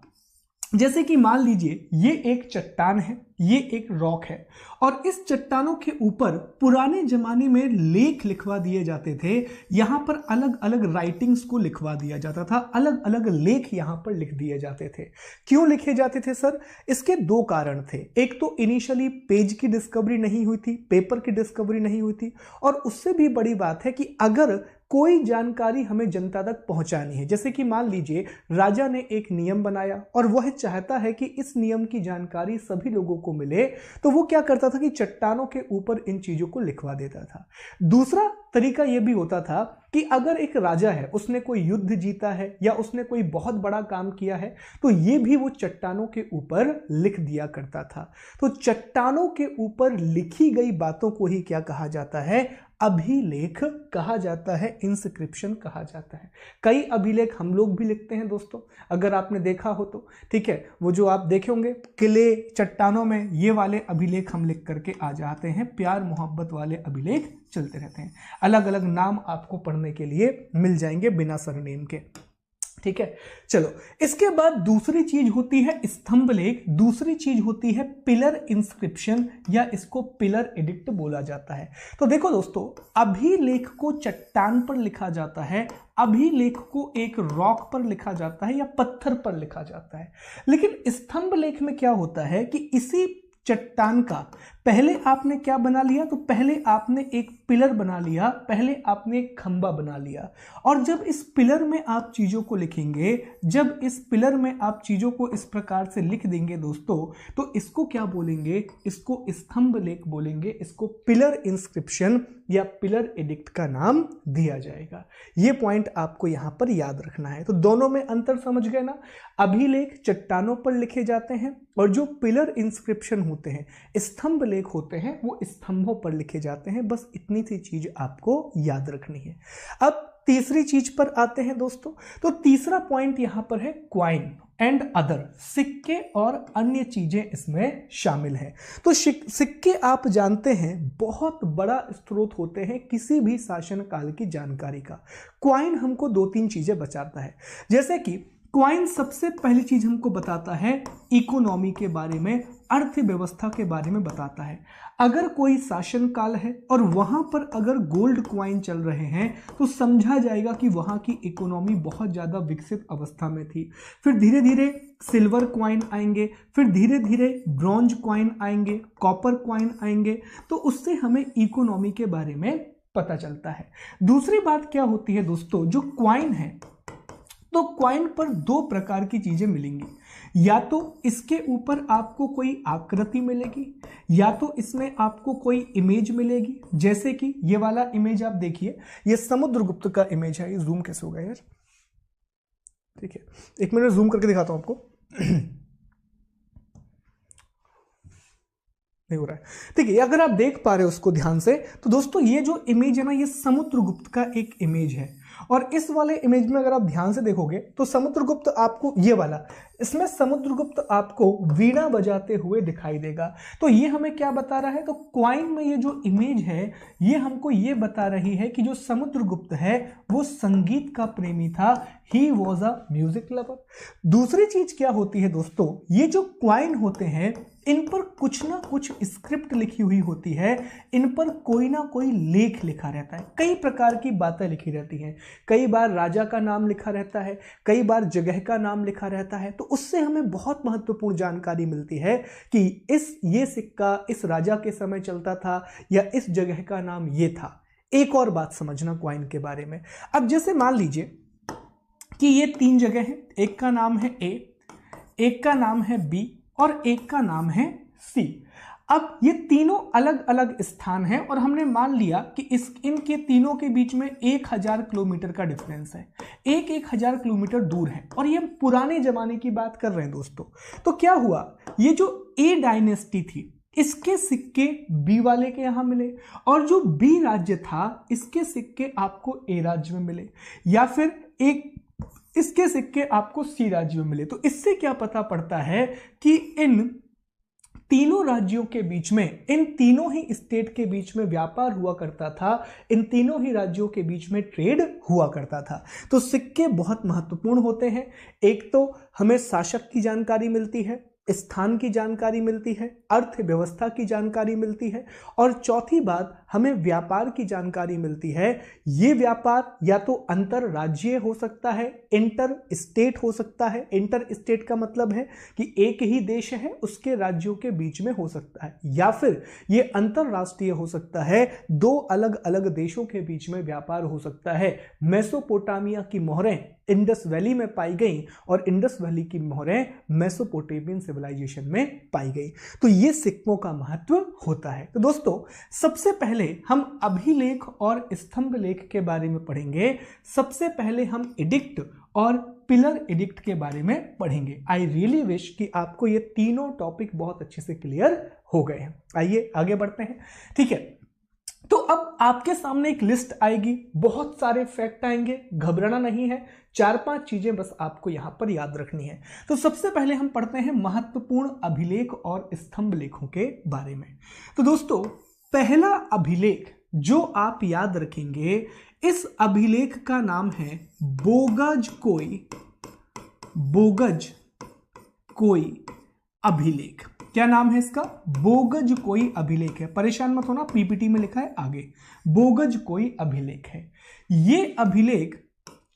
जैसे कि मान लीजिए ये एक चट्टान है, ये एक रॉक है और इस चट्टानों के ऊपर पुराने जमाने में लेख लिखवा दिए जाते थे। यहां पर अलग अलग राइटिंग्स को लिखवा दिया जाता था, अलग अलग लेख यहां पर लिख दिए जाते थे। क्यों लिखे जाते थे सर? इसके 2 कारण थे। एक तो इनिशियली पेज की डिस्कवरी नहीं हुई थी, पेपर की डिस्कवरी नहीं हुई थी, और उससे भी बड़ी बात है कि अगर कोई जानकारी हमें जनता तक पहुंचानी है, जैसे कि मान लीजिए राजा ने एक नियम बनाया और वह चाहता है कि इस नियम की जानकारी सभी लोगों को मिले, तो वो क्या करता था कि चट्टानों के ऊपर इन चीजों को लिखवा देता था। दूसरा तरीका यह भी होता था कि अगर एक राजा है, उसने कोई युद्ध जीता है या उसने कोई बहुत बड़ा काम किया है, तो ये भी वो चट्टानों के ऊपर लिख दिया करता था। तो चट्टानों के ऊपर लिखी गई बातों को ही क्या कहा जाता है? अभिलेख कहा जाता है, इंस्क्रिप्शन कहा जाता है। कई अभिलेख हम लोग भी लिखते हैं दोस्तों, अगर आपने देखा हो तो। ठीक है, वो जो आप देखे होंगे किले, चट्टानों में, ये वाले अभिलेख हम लिख करके आ जाते हैं। प्यार मोहब्बत वाले अभिलेख चलते रहते हैं, अलग अलग नाम आपको पढ़ने के लिए मिल जाएंगे बिना सरनेम के। ठीक है, चलो इसके बाद दूसरी चीज होती है स्तंभ लेख, दूसरी चीज होती है पिलर इंस्क्रिप्शन, या इसको पिलर एडिक्ट बोला जाता है। तो देखो दोस्तों, अभिलेख को चट्टान पर लिखा जाता है, अभिलेख को एक रॉक पर लिखा जाता है या पत्थर पर लिखा जाता है। लेकिन स्तंभ लेख में क्या होता है कि इसी चट्टान का पहले आपने क्या बना लिया, तो पहले आपने एक पिलर बना लिया, पहले आपने एक खंबा बना लिया। और जब इस पिलर में आप चीजों को लिखेंगे, जब इस पिलर में आप चीजों को इस प्रकार से लिख देंगे दोस्तों, तो इसको क्या बोलेंगे, इसको स्तंभ लेख बोलेंगे, इसको पिलर इंस्क्रिप्शन या पिलर एडिक्ट का नाम दिया जाएगा। ये पॉइंट आपको यहां पर याद रखना है। तो दोनों में अंतर समझ गए ना। अभिलेख चट्टानों पर लिखे जाते हैं और जो पिलर इंस्क्रिप्शन होते हैं, स्तंभ लेख होते हैं, वो स्तंभों पर लिखे जाते हैं। बस इतनी सी चीज आपको याद रखनी है। अब तीसरी चीज पर आते हैं दोस्तों। तो तीसरा पॉइंट यहां पर है क्वाइन एंड अदर, सिक्के और अन्य चीजें इसमें शामिल हैं। तो सिक्के आप जानते हैं बहुत बड़ा स्रोत होते हैं किसी भी शासन काल की जानकारी का। क्वाइन हमको दो तीन चीजें बताता है, जैसे कि क्वाइन सबसे पहली चीज हमको बताता है इकोनॉमी के बारे में, अर्थव्यवस्था के बारे में बताता है। अगर कोई शासन काल है और वहां पर अगर गोल्ड क्वाइन चल रहे हैं तो समझा जाएगा कि वहां की इकोनॉमी बहुत ज्यादा विकसित अवस्था में थी। फिर धीरे धीरे सिल्वर क्वाइन आएंगे, फिर धीरे धीरे ब्रॉन्ज क्वाइन आएंगे, कॉपर क्वाइन आएंगे। तो उससे हमें इकोनॉमी के बारे में पता चलता है। दूसरी बात क्या होती है दोस्तों, जो क्वाइन है, तो क्वाइन पर दो प्रकार की चीजें मिलेंगी। या तो इसके ऊपर आपको कोई आकृति मिलेगी, या तो इसमें आपको कोई इमेज मिलेगी। जैसे कि ये वाला इमेज आप देखिए, ये समुद्रगुप्त का इमेज है। ये जूम कैसे होगा यार, ठीक है, एक मिनट जूम करके दिखाता हूं आपको। नहीं हो रहा है, ठीक है। अगर आप देख पा रहे हो उसको ध्यान से, तो दोस्तों ये जो इमेज है ना, ये समुद्रगुप्त का एक इमेज है। और इस वाले इमेज में अगर आप ध्यान से देखोगे तो समुद्रगुप्त आपको, ये वाला, इसमें समुद्रगुप्त आपको वीणा बजाते हुए दिखाई देगा। तो ये हमें क्या बता रहा है, तो क्वाइन में ये जो इमेज है ये हमको ये बता रही है कि जो समुद्रगुप्त है वो संगीत का प्रेमी था। He was a music lover. दूसरी चीज क्या होती है दोस्तों, ये जो क्वाइन होते हैं इन पर कुछ ना कुछ स्क्रिप्ट लिखी हुई होती है, इन पर कोई ना कोई लेख लिखा रहता है, कई प्रकार की बातें लिखी रहती हैं। कई बार राजा का नाम लिखा रहता है, कई बार जगह का नाम लिखा रहता है। तो उससे हमें बहुत महत्वपूर्ण जानकारी मिलती है कि ये सिक्का इस राजा के समय चलता था या इस जगह का नाम ये था। एक और बात समझना क्वाइन के बारे में। अब जैसे मान लीजिए कि ये तीन जगह हैं, एक का नाम है ए, एक का नाम है बी और एक का नाम है सी। अब ये तीनों अलग अलग स्थान हैं और हमने मान लिया कि इनके तीनों के बीच में 1000 किलोमीटर का डिफरेंस है, 1000 किलोमीटर दूर है। और ये पुराने जमाने की बात कर रहे हैं दोस्तों। तो क्या हुआ, ये जो ए डायनेस्टी थी इसके सिक्के बी वाले के यहां मिले, और जो बी राज्य था इसके सिक्के आपको ए राज्य में मिले, या फिर एक इसके सिक्के आपको सी राज्य में मिले। तो इससे क्या पता पड़ता है कि इन तीनों राज्यों के बीच में, इन तीनों ही स्टेट के बीच में व्यापार हुआ करता था, इन तीनों ही राज्यों के बीच में ट्रेड हुआ करता था। तो सिक्के बहुत महत्वपूर्ण होते हैं। एक तो हमें शासक की जानकारी मिलती है, स्थान की जानकारी मिलती है, अर्थव्यवस्था की जानकारी मिलती है, और चौथी बात हमें व्यापार की जानकारी मिलती है। ये व्यापार या तो अंतरराज्यीय हो सकता है, इंटर स्टेट हो सकता है। इंटर स्टेट का मतलब है कि एक ही देश है उसके राज्यों के बीच में हो सकता है, या फिर ये अंतरराष्ट्रीय हो सकता है, दो अलग अलग देशों के बीच में व्यापार हो सकता है। मेसोपोटामिया की मोहरें इंडस वैली में पाई गई और इंडस वैली की मोहरें मेसोपोटामियन सिविलाइजेशन में पाई गई। तो ये सिक्कों का महत्व होता है। तो दोस्तों सबसे पहले हम अभिलेख और स्तंभ लेख के बारे में पढ़ेंगे। सबसे पहले हम एडिक्ट और पिलर एडिक्ट के बारे में पढ़ेंगे। आई रियली विश कि आपको ये तीनों टॉपिक बहुत अच्छे से क्लियर हो गए हैं। आइए आगे बढ़ते हैं, ठीक है। तो अब आपके सामने एक लिस्ट आएगी, बहुत सारे फैक्ट आएंगे, घबराना नहीं है, 4-5 चीजें बस आपको यहां पर याद रखनी है। तो सबसे पहले हम पढ़ते हैं महत्वपूर्ण अभिलेख और स्तंभ लेखों के बारे में। तो दोस्तों पहला अभिलेख जो आप याद रखेंगे, इस अभिलेख का नाम है बोगज कोई अभिलेख। क्या नाम है इसका? बोगज कोई अभिलेख है। परेशान मत होना, पीपीटी में लिखा है आगे, बोगज कोई अभिलेख है। ये अभिलेख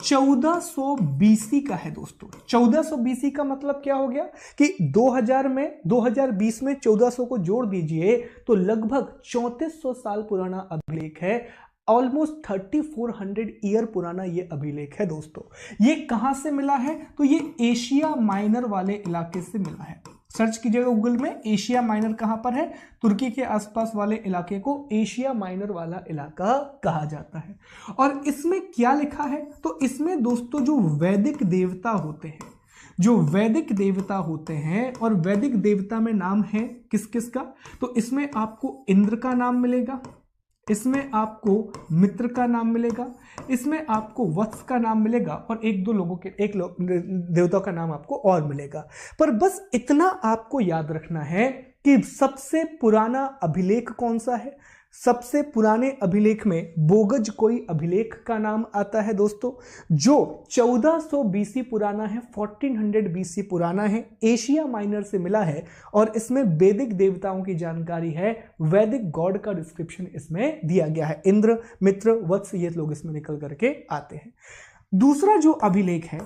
1400 बीसी का है दोस्तों। 1400 बीसी का मतलब क्या हो गया कि 2020 में 1400 को जोड़ दीजिए तो लगभग 3400 साल पुराना अभिलेख है। ऑलमोस्ट 3400 ईयर पुराना ये अभिलेख है दोस्तों। ये कहां से मिला है? तो ये एशिया माइनर वाले इलाके से मिला है। सर्च कीजिएगा गूगल में, एशिया माइनर कहां पर है? तुर्की के आसपास वाले इलाके को एशिया माइनर वाला इलाका कहा जाता है। और इसमें क्या लिखा है? तो इसमें दोस्तों जो वैदिक देवता होते हैं, जो वैदिक देवता होते हैं, और वैदिक देवता में नाम है किस किस का? तो इसमें आपको इंद्र का नाम मिलेगा, इसमें आपको मित्र का नाम मिलेगा, इसमें आपको वत्स का नाम मिलेगा, और एक देवता का नाम आपको और मिलेगा। पर बस इतना आपको याद रखना है कि सबसे पुराना अभिलेख कौन सा है। सबसे पुराने अभिलेख में बोगज कोई अभिलेख का नाम आता है दोस्तों, जो 1400 बीसी पुराना है, 1400 बीसी पुराना है, एशिया माइनर से मिला है, और इसमें वैदिक देवताओं की जानकारी है, वैदिक गॉड का डिस्क्रिप्शन इसमें दिया गया है। इंद्र, मित्र, वत्स, ये लोग इसमें निकल करके आते हैं। दूसरा जो अभिलेख है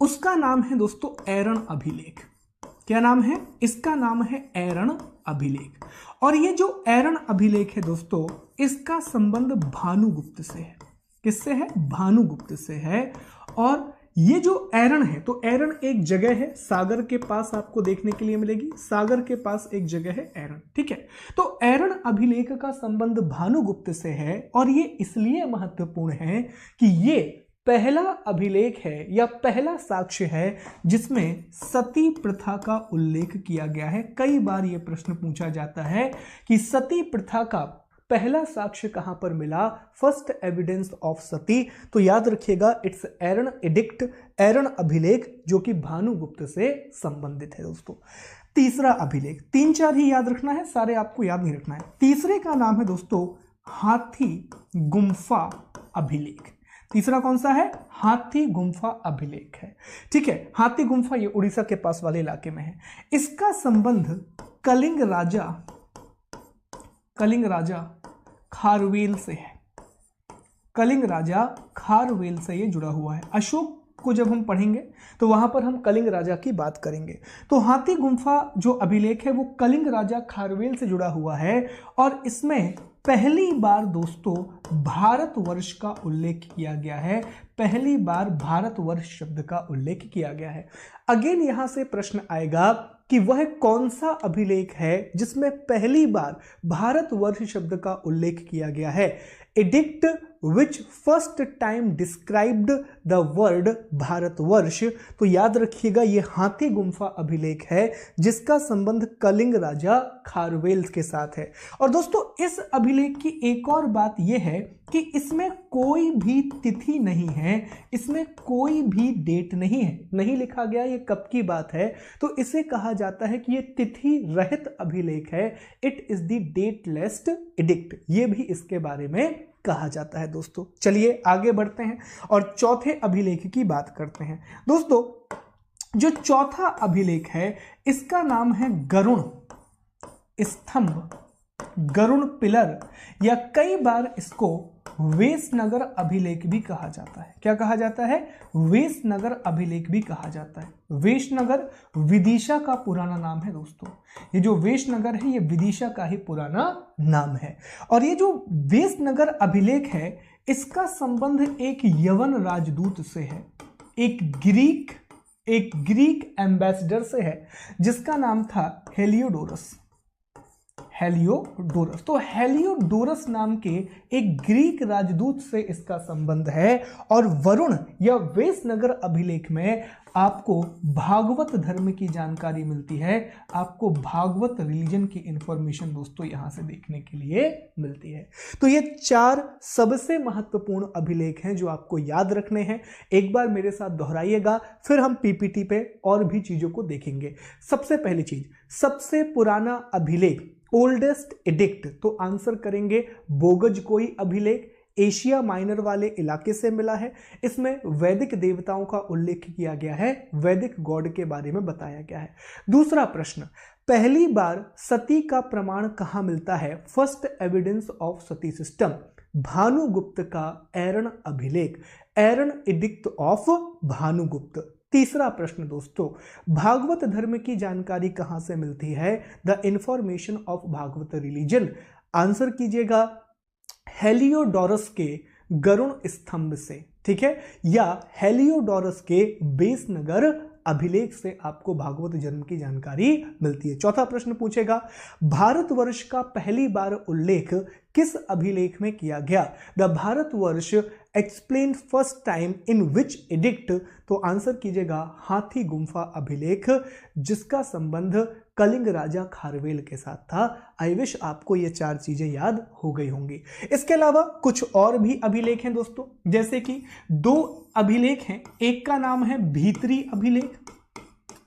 उसका नाम है दोस्तों ऐरण अभिलेख। क्या नाम है? इसका नाम है ऐरण अभिलेख। और ये जो ऐरण अभिलेख है दोस्तों, इसका संबंध भानुगुप्त से है। किससे है? भानुगुप्त से है। और ये जो ऐरण है, तो ऐरण एक जगह है सागर के पास, आपको देखने के लिए मिलेगी। सागर के पास एक जगह है ऐरण, ठीक है। तो ऐरण अभिलेख का संबंध भानुगुप्त से है, और ये इसलिए महत्वपूर्ण है कि ये पहला अभिलेख है या पहला साक्ष्य है जिसमें सती प्रथा का उल्लेख किया गया है। कई बार यह प्रश्न पूछा जाता है कि सती प्रथा का पहला साक्ष्य कहां पर मिला, फर्स्ट एविडेंस ऑफ सती। तो याद रखिएगा, इट्स ऐरण एडिक्ट, ऐरण अभिलेख, जो कि भानुगुप्त से संबंधित है दोस्तों। तीसरा अभिलेख, 3-4 ही याद रखना है, सारे आपको याद नहीं रखना है। तीसरे का नाम है दोस्तों हाथी गुम्फा अभिलेख। तीसरा कौन सा है? हाथी गुम्फा अभिलेख है, ठीक है। हाथी गुम्फा ये उड़ीसा के पास वाले इलाके में है। इसका संबंध कलिंग राजा खारवेल से है। कलिंग राजा खारवेल से ये जुड़ा हुआ है। अशोक को जब हम पढ़ेंगे तो वहां पर हम कलिंग राजा की बात करेंगे। तो हाथी गुम्फा जो अभिलेख है वो कलिंग राजा खारवेल से जुड़ा हुआ है, और इसमें पहली बार दोस्तों भारतवर्ष का उल्लेख किया गया है। पहली बार भारतवर्ष शब्द का उल्लेख किया गया है। अगेन यहां से प्रश्न आएगा कि वह कौन सा अभिलेख है जिसमें पहली बार भारतवर्ष शब्द का उल्लेख किया गया है। Addict which first time described the word Bharatvarsh. तो याद रखिएगा, यह हाथी गुम्फा अभिलेख है जिसका संबंध कलिंग राजा खारवेल के साथ है। और दोस्तों इस अभिलेख की एक और बात यह है कि इसमें कोई भी तिथि नहीं है, इसमें कोई भी डेट नहीं है, नहीं लिखा गया ये कब की बात है। तो इसे कहा जाता है कि ये तिथि रहित अभिलेख है। It is the dateless addict, ये भी इसके बारे में कहा जाता है दोस्तों। चलिए आगे बढ़ते हैं और चौथे अभिलेख की बात करते हैं। दोस्तों जो चौथा अभिलेख है इसका नाम है गरुण स्तंभ, गरुण पिलर, या कई बार इसको वेसनगर अभिलेख भी कहा जाता है। क्या कहा जाता है? वेसनगर अभिलेख भी कहा जाता है। वेशनगर विदिशा का पुराना नाम है दोस्तों। ये जो वेशनगर है ये विदिशा का ही पुराना नाम है। और ये जो वेसनगर अभिलेख है इसका संबंध एक यवन राजदूत से है, एक ग्रीक एम्बेसडर से है जिसका नाम था हेलियोडोरस। तो हेलियोडोरस नाम के एक ग्रीक राजदूत से इसका संबंध है। और वरुण या वेसनगर अभिलेख में आपको भागवत धर्म की जानकारी मिलती है, आपको भागवत रिलीजन की इंफॉर्मेशन दोस्तों यहां से देखने के लिए मिलती है। तो ये 4 सबसे महत्वपूर्ण अभिलेख हैं जो आपको याद रखने हैं। एक बार मेरे साथ दोहराइएगा, फिर हम पीपीटी पे और भी चीजों को देखेंगे। सबसे पहली चीज, सबसे पुराना अभिलेख, ओल्डेस्ट एडिक्ट, तो आंसर करेंगे बोगज कोई अभिलेख, एशिया माइनर वाले इलाके से मिला है। इसमें वैदिक देवताओं का उल्लेख किया गया है, वैदिक गॉड के बारे में बताया गया है। दूसरा प्रश्न, पहली बार सती का प्रमाण कहां मिलता है? First evidence of Sati system. Bhanugupta का एरन अभिलेख, एरन एडिक्ट ऑफ भानुगुप्त। तीसरा प्रश्न दोस्तों, भागवत धर्म की जानकारी कहां से मिलती है? The information of Bhagavata religion. Answer कीजिएगा हेलियोडोरस के गरुण स्तंभ से, ठीक है, या हेलियोडोरस के बेसनगर अभिलेख से आपको भागवत जन्म की जानकारी मिलती है। चौथा प्रश्न पूछेगा, भारतवर्ष का पहली बार उल्लेख किस अभिलेख में किया गया? The Bharatvarsh explain first time in which addict? तो आंसर कीजिएगा हाथी गुम्फा अभिलेख, जिसका संबंध कलिंग राजा खारवेल के साथ था। आई विश आपको ये चार चीजें याद हो गई होंगी। इसके अलावा कुछ और भी अभिलेख हैं दोस्तों, जैसे कि दो अभिलेख हैं, एक का नाम है भीतरी अभिलेख,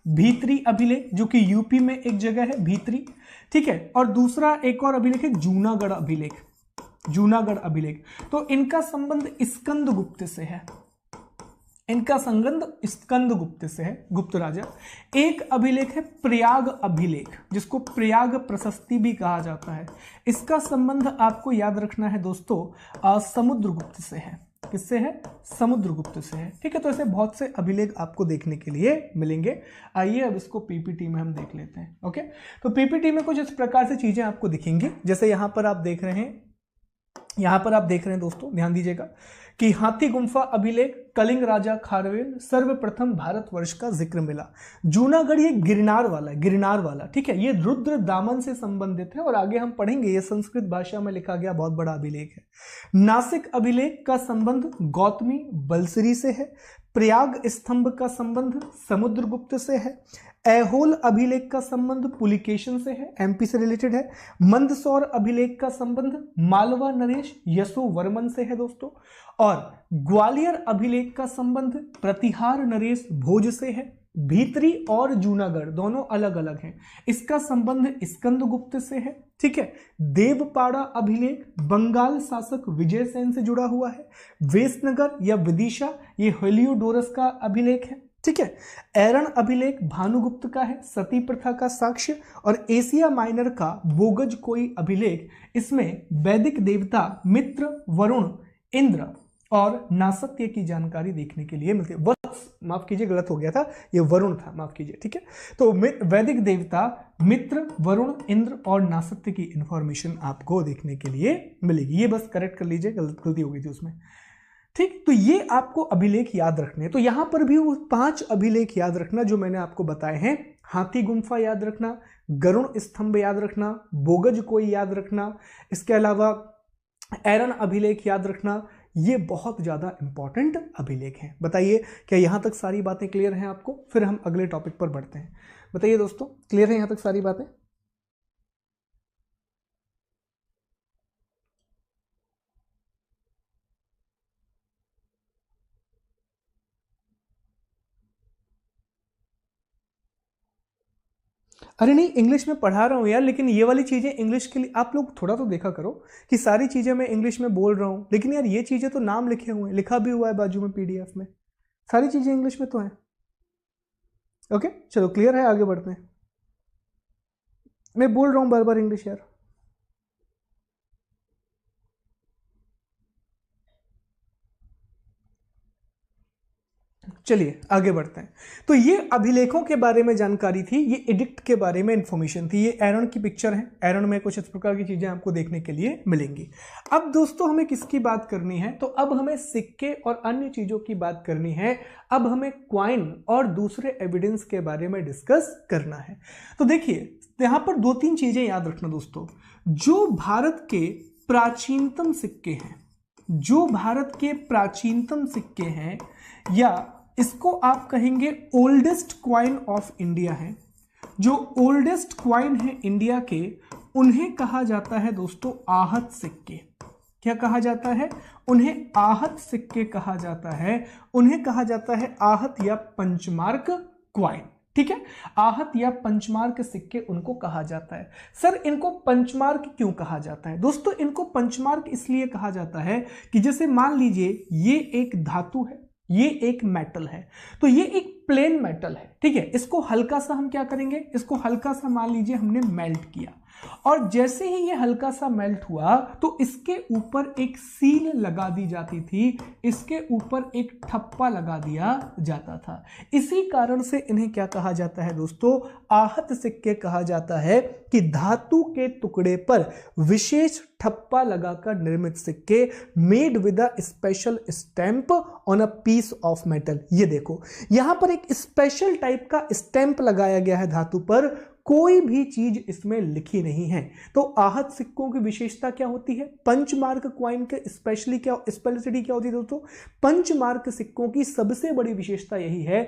भीतरी अभिलेख जो कि यूपी में एक जगह है भीतरी, ठीक है, और दूसरा एक और अभिलेख है जूनागढ़ अभिलेख, जूनागढ़ अभिलेख। तो इनका संबंध स्कंदगुप्त से है, इनका संबंध स्कंदगुप्त से है, गुप्त राजा। एक अभिलेख है प्रयाग अभिलेख, जिसको प्रयाग प्रशस्ति भी कहा जाता है। इसका संबंध आपको याद रखना है दोस्तों समुद्रगुप्त से है। किससे है? समुद्रगुप्त से है, ठीक है। तो ऐसे बहुत से अभिलेख आपको देखने के लिए मिलेंगे। आइए अब इसको पीपीटी में हम देख लेते हैं। ओके, तो पीपीटी में कुछ इस प्रकार से चीजें आपको दिखेंगी, जैसे यहां पर आप देख रहे हैं, यहां पर आप देख रहे हैं दोस्तों, ध्यान दीजिएगा कि हाथी गुम्फा अभिलेख, कलिंग राजा खारवेल, सर्वप्रथम भारतवर्ष का जिक्र मिला। जूनागढ़ ये गिरनार वाला है, गिरनार वाला, ठीक है, ये रुद्र दामन से संबंधित है और आगे हम पढ़ेंगे ये संस्कृत भाषा में लिखा गया बहुत बड़ा अभिलेख है। नासिक अभिलेख का संबंध गौतमी बलसरी से है। प्रयाग स्तंभ का संबंध समुद्रगुप्त से है। ऐहोल अभिलेख का संबंध पुलिकेशन से है, एमपी से रिलेटेड है। मंदसौर अभिलेख का संबंध मालवा नरेश यशोवर्मन से है दोस्तों। और ग्वालियर अभिलेख का संबंध प्रतिहार नरेश भोज से है। भीतरी और जूनागढ़ दोनों अलग अलग हैं, इसका संबंध स्कंदगुप्त से है, ठीक है। देवपाड़ा अभिलेख बंगाल शासक विजयसेन से जुड़ा हुआ है। वेसनगर या विदिशा ये हेलियोडोरस का अभिलेख है, ठीक है। एरन अभिलेख भानुगुप्त का है, सती प्रथा का साक्ष्य। और एशिया माइनर का बोगज कोई अभिलेख, इसमें वैदिक देवता मित्र, वरुण, इंद्र और नासत्य की जानकारी देखने के लिए मिलती है। माफ कीजिए, गलत हो गया था, ये वरुण था, माफ कीजिए, ठीक है। तो वैदिक देवता मित्र, वरुण, इंद्र और नासत्य की इंफॉर्मेशन आपको देखने के लिए मिलेगी। ये बस करेक्ट कर लीजिए, गलती हो गई थी उसमें, ठीक। तो ये आपको अभिलेख याद रखने हैं। तो यहां पर भी वो 5 अभिलेख याद रखना जो मैंने आपको बताए हैं। हाथी गुम्फा याद रखना, गरुण स्तंभ याद रखना, बोगज कोई याद रखना, इसके अलावा एरन अभिलेख याद रखना। ये बहुत ज़्यादा इंपॉर्टेंट अभिलेख हैं। बताइए क्या यहाँ तक सारी बातें क्लियर हैं आपको? फिर हम अगले टॉपिक पर बढ़ते हैं। बताइए दोस्तों, क्लियर है यहाँ तक सारी बातें? अरे नहीं, इंग्लिश में पढ़ा रहा हूँ यार, लेकिन ये वाली चीज़ें इंग्लिश के लिए आप लोग थोड़ा तो देखा करो कि सारी चीज़ें मैं इंग्लिश में बोल रहा हूँ, लेकिन यार ये चीज़ें तो नाम लिखे हुए हैं, लिखा भी हुआ है बाजू में पीडीएफ में, सारी चीज़ें इंग्लिश में तो हैं। ओके चलो, क्लियर है, आगे बढ़ते हैं। मैं बोल रहा हूँ बार बार इंग्लिश यार। चलिए आगे बढ़ते हैं। तो ये अभिलेखों के बारे में जानकारी थी, ये एडिक्ट के बारे में इंफॉर्मेशन थी। ये एरन की पिक्चर है, एरन में कुछ इस प्रकार की चीजें आपको देखने के लिए मिलेंगी। अब दोस्तों हमें किसकी बात करनी है? तो अब हमें सिक्के और अन्य चीजों की बात करनी है। अब हमें क्वाइन और दूसरे एविडेंस के बारे में डिस्कस करना है। तो देखिए यहां पर 2-3 चीजें याद रखना दोस्तों। जो भारत के प्राचीनतम सिक्के हैं, जो भारत के प्राचीनतम सिक्के हैं, या इसको आप कहेंगे ओल्डेस्ट क्वाइन ऑफ इंडिया है, जो ओल्डेस्ट क्वाइन है इंडिया के, उन्हें कहा जाता है दोस्तों आहत सिक्के। क्या कहा जाता है? उन्हें आहत सिक्के कहा जाता है। उन्हें कहा जाता है आहत या पंचमार्क क्वाइन, ठीक है। आहत या पंचमार्क सिक्के उनको कहा जाता है। सर इनको पंचमार्क क्यों कहा जाता है? दोस्तों इनको पंचमार्क इसलिए कहा जाता है कि जैसे मान लीजिए ये एक धातु है, ये एक मेटल है, तो ये एक प्लेन मेटल है, ठीक है, इसको हल्का सा हम क्या करेंगे, इसको हल्का सा मान लीजिए हमने मेल्ट किया, और जैसे ही ये हल्का सा मेल्ट हुआ तो इसके ऊपर एक सील लगा दी जाती थी, इसके ऊपर एक ठप्पा लगा दिया जाता था। इसी कारण से इन्हें क्या कहा जाता है दोस्तों, आहत सिक्के कहा जाता है कि धातु के टुकड़े पर विशेष ठप्पा लगाकर निर्मित सिक्के, made with a special stamp on a piece of metal. ये देखो यहां पर एक स्पेशल टाइप का स्टैंप लगाया गया है धातु पर, कोई भी चीज इसमें लिखी नहीं है। तो आहत सिक्कों की विशेषता क्या होती है, पंचमार्क क्वाइन के स्पेशलिटी क्या होती है दोस्तों, पंचमार्क सिक्कों की सबसे बड़ी विशेषता यही है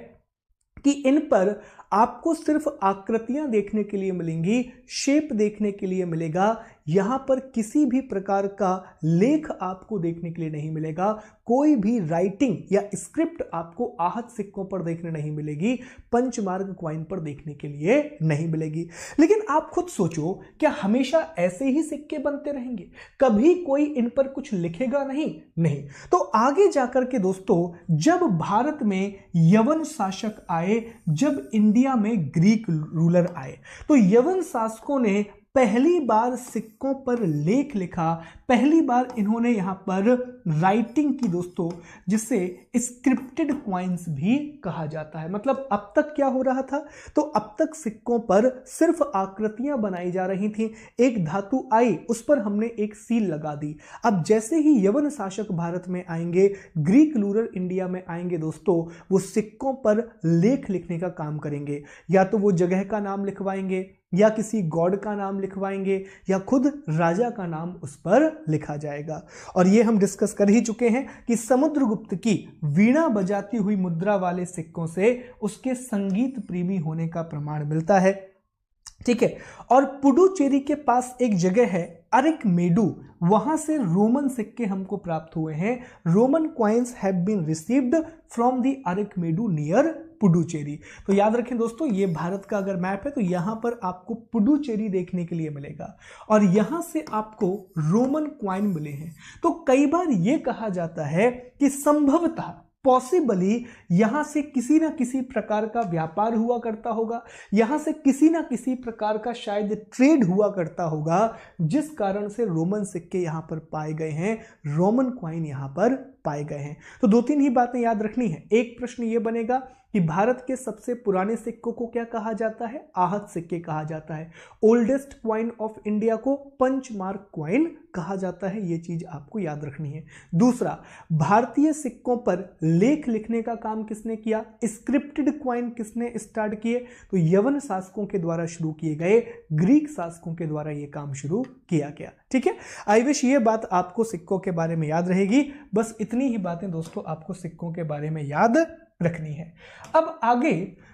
कि इन पर आपको सिर्फ आकृतियां देखने के लिए मिलेंगी, शेप देखने के लिए मिलेगा, यहां पर किसी भी प्रकार का लेख आपको देखने के लिए नहीं मिलेगा, कोई भी राइटिंग या स्क्रिप्ट आपको आहत सिक्कों पर देखने नहीं मिलेगी, पंचमार्क क्वाइन पर देखने के लिए नहीं मिलेगी। लेकिन आप खुद सोचो, क्या हमेशा ऐसे ही सिक्के बनते रहेंगे, कभी कोई इन पर कुछ लिखेगा नहीं। तो आगे जाकर के दोस्तों जब भारत में यवन शासक आए, जब इंडिया में ग्रीक रूलर आए, तो यवन शासकों ने पहली बार सिक्कों पर लेख लिखा, पहली बार इन्होंने यहां पर राइटिंग की दोस्तों, जिसे स्क्रिप्टेड क्वाइंस भी कहा जाता है। मतलब अब तक क्या हो रहा था, तो अब तक सिक्कों पर सिर्फ आकृतियां बनाई जा रही थी, एक धातु आई उस पर हमने एक सील लगा दी। अब जैसे ही यवन शासक भारत में आएंगे, ग्रीक रूलर इंडिया में आएंगे दोस्तों, वो सिक्कों पर लेख लिखने का काम करेंगे, या तो वो जगह का नाम लिखवाएंगे, या किसी गॉड का नाम लिखवाएंगे, या खुद राजा का नाम उस पर लिखा जाएगा। और ये हम डिस्कस कर ही चुके हैं कि समुद्रगुप्त की वीणा बजाती हुई मुद्रा वाले सिक्कों से उसके संगीत प्रेमी होने का प्रमाण मिलता है, ठीक है। और पुडुचेरी के पास एक जगह है अरिकमेडु, वहां से रोमन सिक्के हमको प्राप्त हुए हैं। Roman coins have been received from the Arikamedu near Puducherry. तो याद रखें दोस्तों, ये भारत का अगर मैप है तो यहां पर आपको पुडुचेरी देखने के लिए मिलेगा, और यहां से आपको रोमन क्वाइन मिले हैं। तो कई बार यह कहा जाता है कि संभवतः पॉसिबली यहां से किसी ना किसी प्रकार का व्यापार हुआ करता होगा, यहां से किसी ना किसी प्रकार का शायद ट्रेड हुआ करता होगा, जिस कारण से रोमन सिक्के यहां पर पाए गए हैं, रोमन क्वाइन यहां पर पाए गए हैं। तो दो तीन ही बातें याद रखनी है। एक प्रश्न यह बनेगा कि भारत के सबसे पुराने सिक्कों को क्या कहा जाता है, आहत सिक्के कहा जाता है। ओल्डेस्ट क्वाइन ऑफ इंडिया को पंचमार्क क्वाइन कहा जाता है, यह चीज आपको याद रखनी है। दूसरा, भारतीय सिक्कों पर लेख लिखने का काम किसने किया, स्क्रिप्टेड क्वाइन किसने स्टार्ट किए, तो यवन शासकों के द्वारा शुरू किए गए, ग्रीक शासकों के द्वारा यह काम शुरू किया गया, ठीक है। आई विश ये बात आपको सिक्कों के बारे में याद रहेगी। बस इतनी ही बातें दोस्तों आपको सिक्कों के बारे में याद रखनी है। अब आगे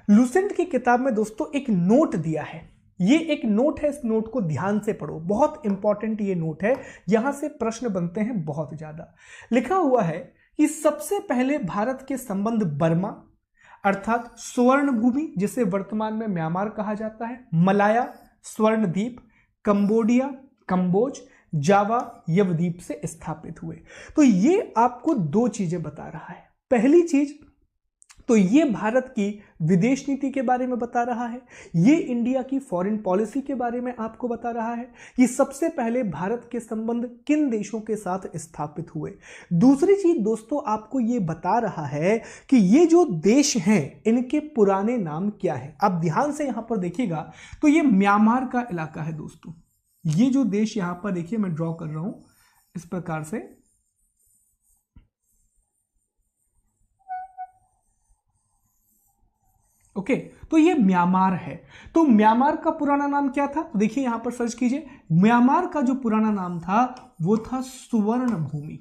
लुसेंट की किताब में दोस्तों एक नोट दिया है, ये एक नोट है, इस नोट को ध्यान से पढ़ो, बहुत इंपॉर्टेंट ये नोट है, यहां से प्रश्न बनते हैं बहुत ज्यादा। लिखा हुआ है कि सबसे पहले भारत के संबंध बर्मा अर्थात स्वर्ण भूमि, जिसे वर्तमान में म्यांमार कहा जाता है, मलाया स्वर्ण द्वीप, कंबोडिया कंबोज, जावा यवद्वीप से स्थापित हुए। तो ये आपको दो चीजें बता रहा है। पहली चीज तो ये भारत की विदेश नीति के बारे में बता रहा है, ये इंडिया की फॉरेन पॉलिसी के बारे में आपको बता रहा है कि सबसे पहले भारत के संबंध किन देशों के साथ स्थापित हुए। दूसरी चीज दोस्तों आपको ये बता रहा है कि ये जो देश हैं इनके पुराने नाम क्या है। अब ध्यान से यहां पर देखिएगा तो ये म्यांमार का इलाका है दोस्तों, ये जो देश यहां पर देखिए मैं ड्रॉ कर रहा हूं इस प्रकार से, ओके तो ये म्यांमार है। तो म्यांमार का पुराना नाम क्या था, तो देखिए यहां पर सर्च कीजिए, म्यांमार का जो पुराना नाम था वो था सुवर्ण भूमि।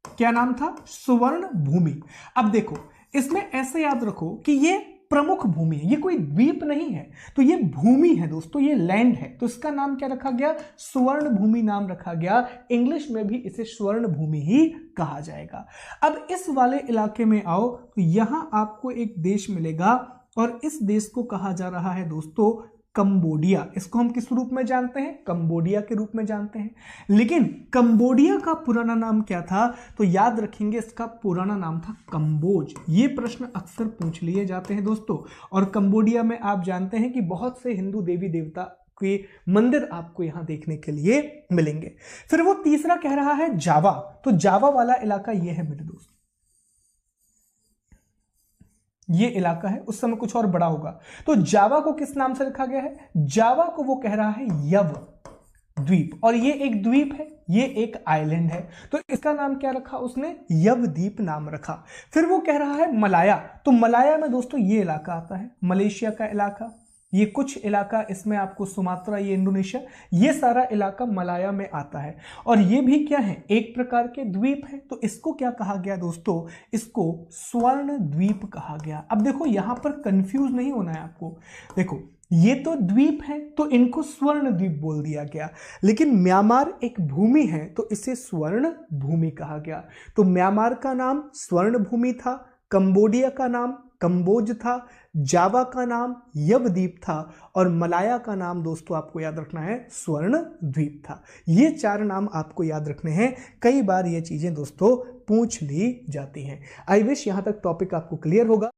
क्या नाम था, सुवर्ण भूमि। अब देखो इसमें ऐसे याद रखो कि ये प्रमुख भूमि है, ये कोई द्वीप नहीं है, तो ये भूमि है दोस्तों, ये लैंड है, तो इसका नाम क्या रखा गया, स्वर्ण भूमि नाम रखा गया। इंग्लिश में भी इसे स्वर्ण भूमि ही कहा जाएगा। अब इस वाले इलाके में आओ तो यहां आपको एक देश मिलेगा और इस देश को कहा जा रहा है दोस्तों कंबोडिया। इसको हम किस रूप में जानते हैं? कंबोडिया के रूप में जानते हैं। लेकिन कंबोडिया का पुराना नाम क्या था? तो याद रखेंगे, इसका पुराना नाम था कंबोज। ये प्रश्न अक्सर पूछ लिए जाते हैं दोस्तों। और कंबोडिया में आप जानते हैं कि बहुत से हिंदू देवी देवता के मंदिर आपको यहां देखने के लिए मिलेंगे। फिर वो तीसरा कह रहा है जावा। तो जावा वाला इलाका ये है मेरे दोस्त, ये इलाका है। उस समय कुछ और बड़ा होगा। तो जावा को किस नाम से रखा गया है? जावा को वो कह रहा है यव द्वीप, और ये एक द्वीप है, ये एक आइलैंड है। तो इसका नाम क्या रखा उसने? यवद्वीप नाम रखा। फिर वो कह रहा है मलाया। तो मलाया में दोस्तों ये इलाका आता है, मलेशिया का इलाका। ये कुछ इलाका इसमें आपको सुमात्रा, ये इंडोनेशिया, ये सारा इलाका मलाया में आता है। और ये भी क्या है? एक प्रकार के द्वीप है। तो इसको क्या कहा गया दोस्तों? इसको स्वर्ण द्वीप कहा गया। अब देखो यहां पर कंफ्यूज नहीं होना है आपको। देखो ये तो द्वीप है तो इनको स्वर्ण द्वीप बोल दिया गया, लेकिन म्यांमार एक भूमि है तो इसे स्वर्ण भूमि कहा गया। तो म्यांमार का नाम स्वर्ण भूमि था, कंबोडिया का नाम कंबोज था, जावा का नाम यवद्वीप था, और मलाया का नाम दोस्तों आपको याद रखना है स्वर्ण द्वीप था। ये 4 नाम आपको याद रखने हैं। कई बार ये चीजें दोस्तों पूछ ली जाती हैं। आई विश यहां तक टॉपिक आपको क्लियर होगा।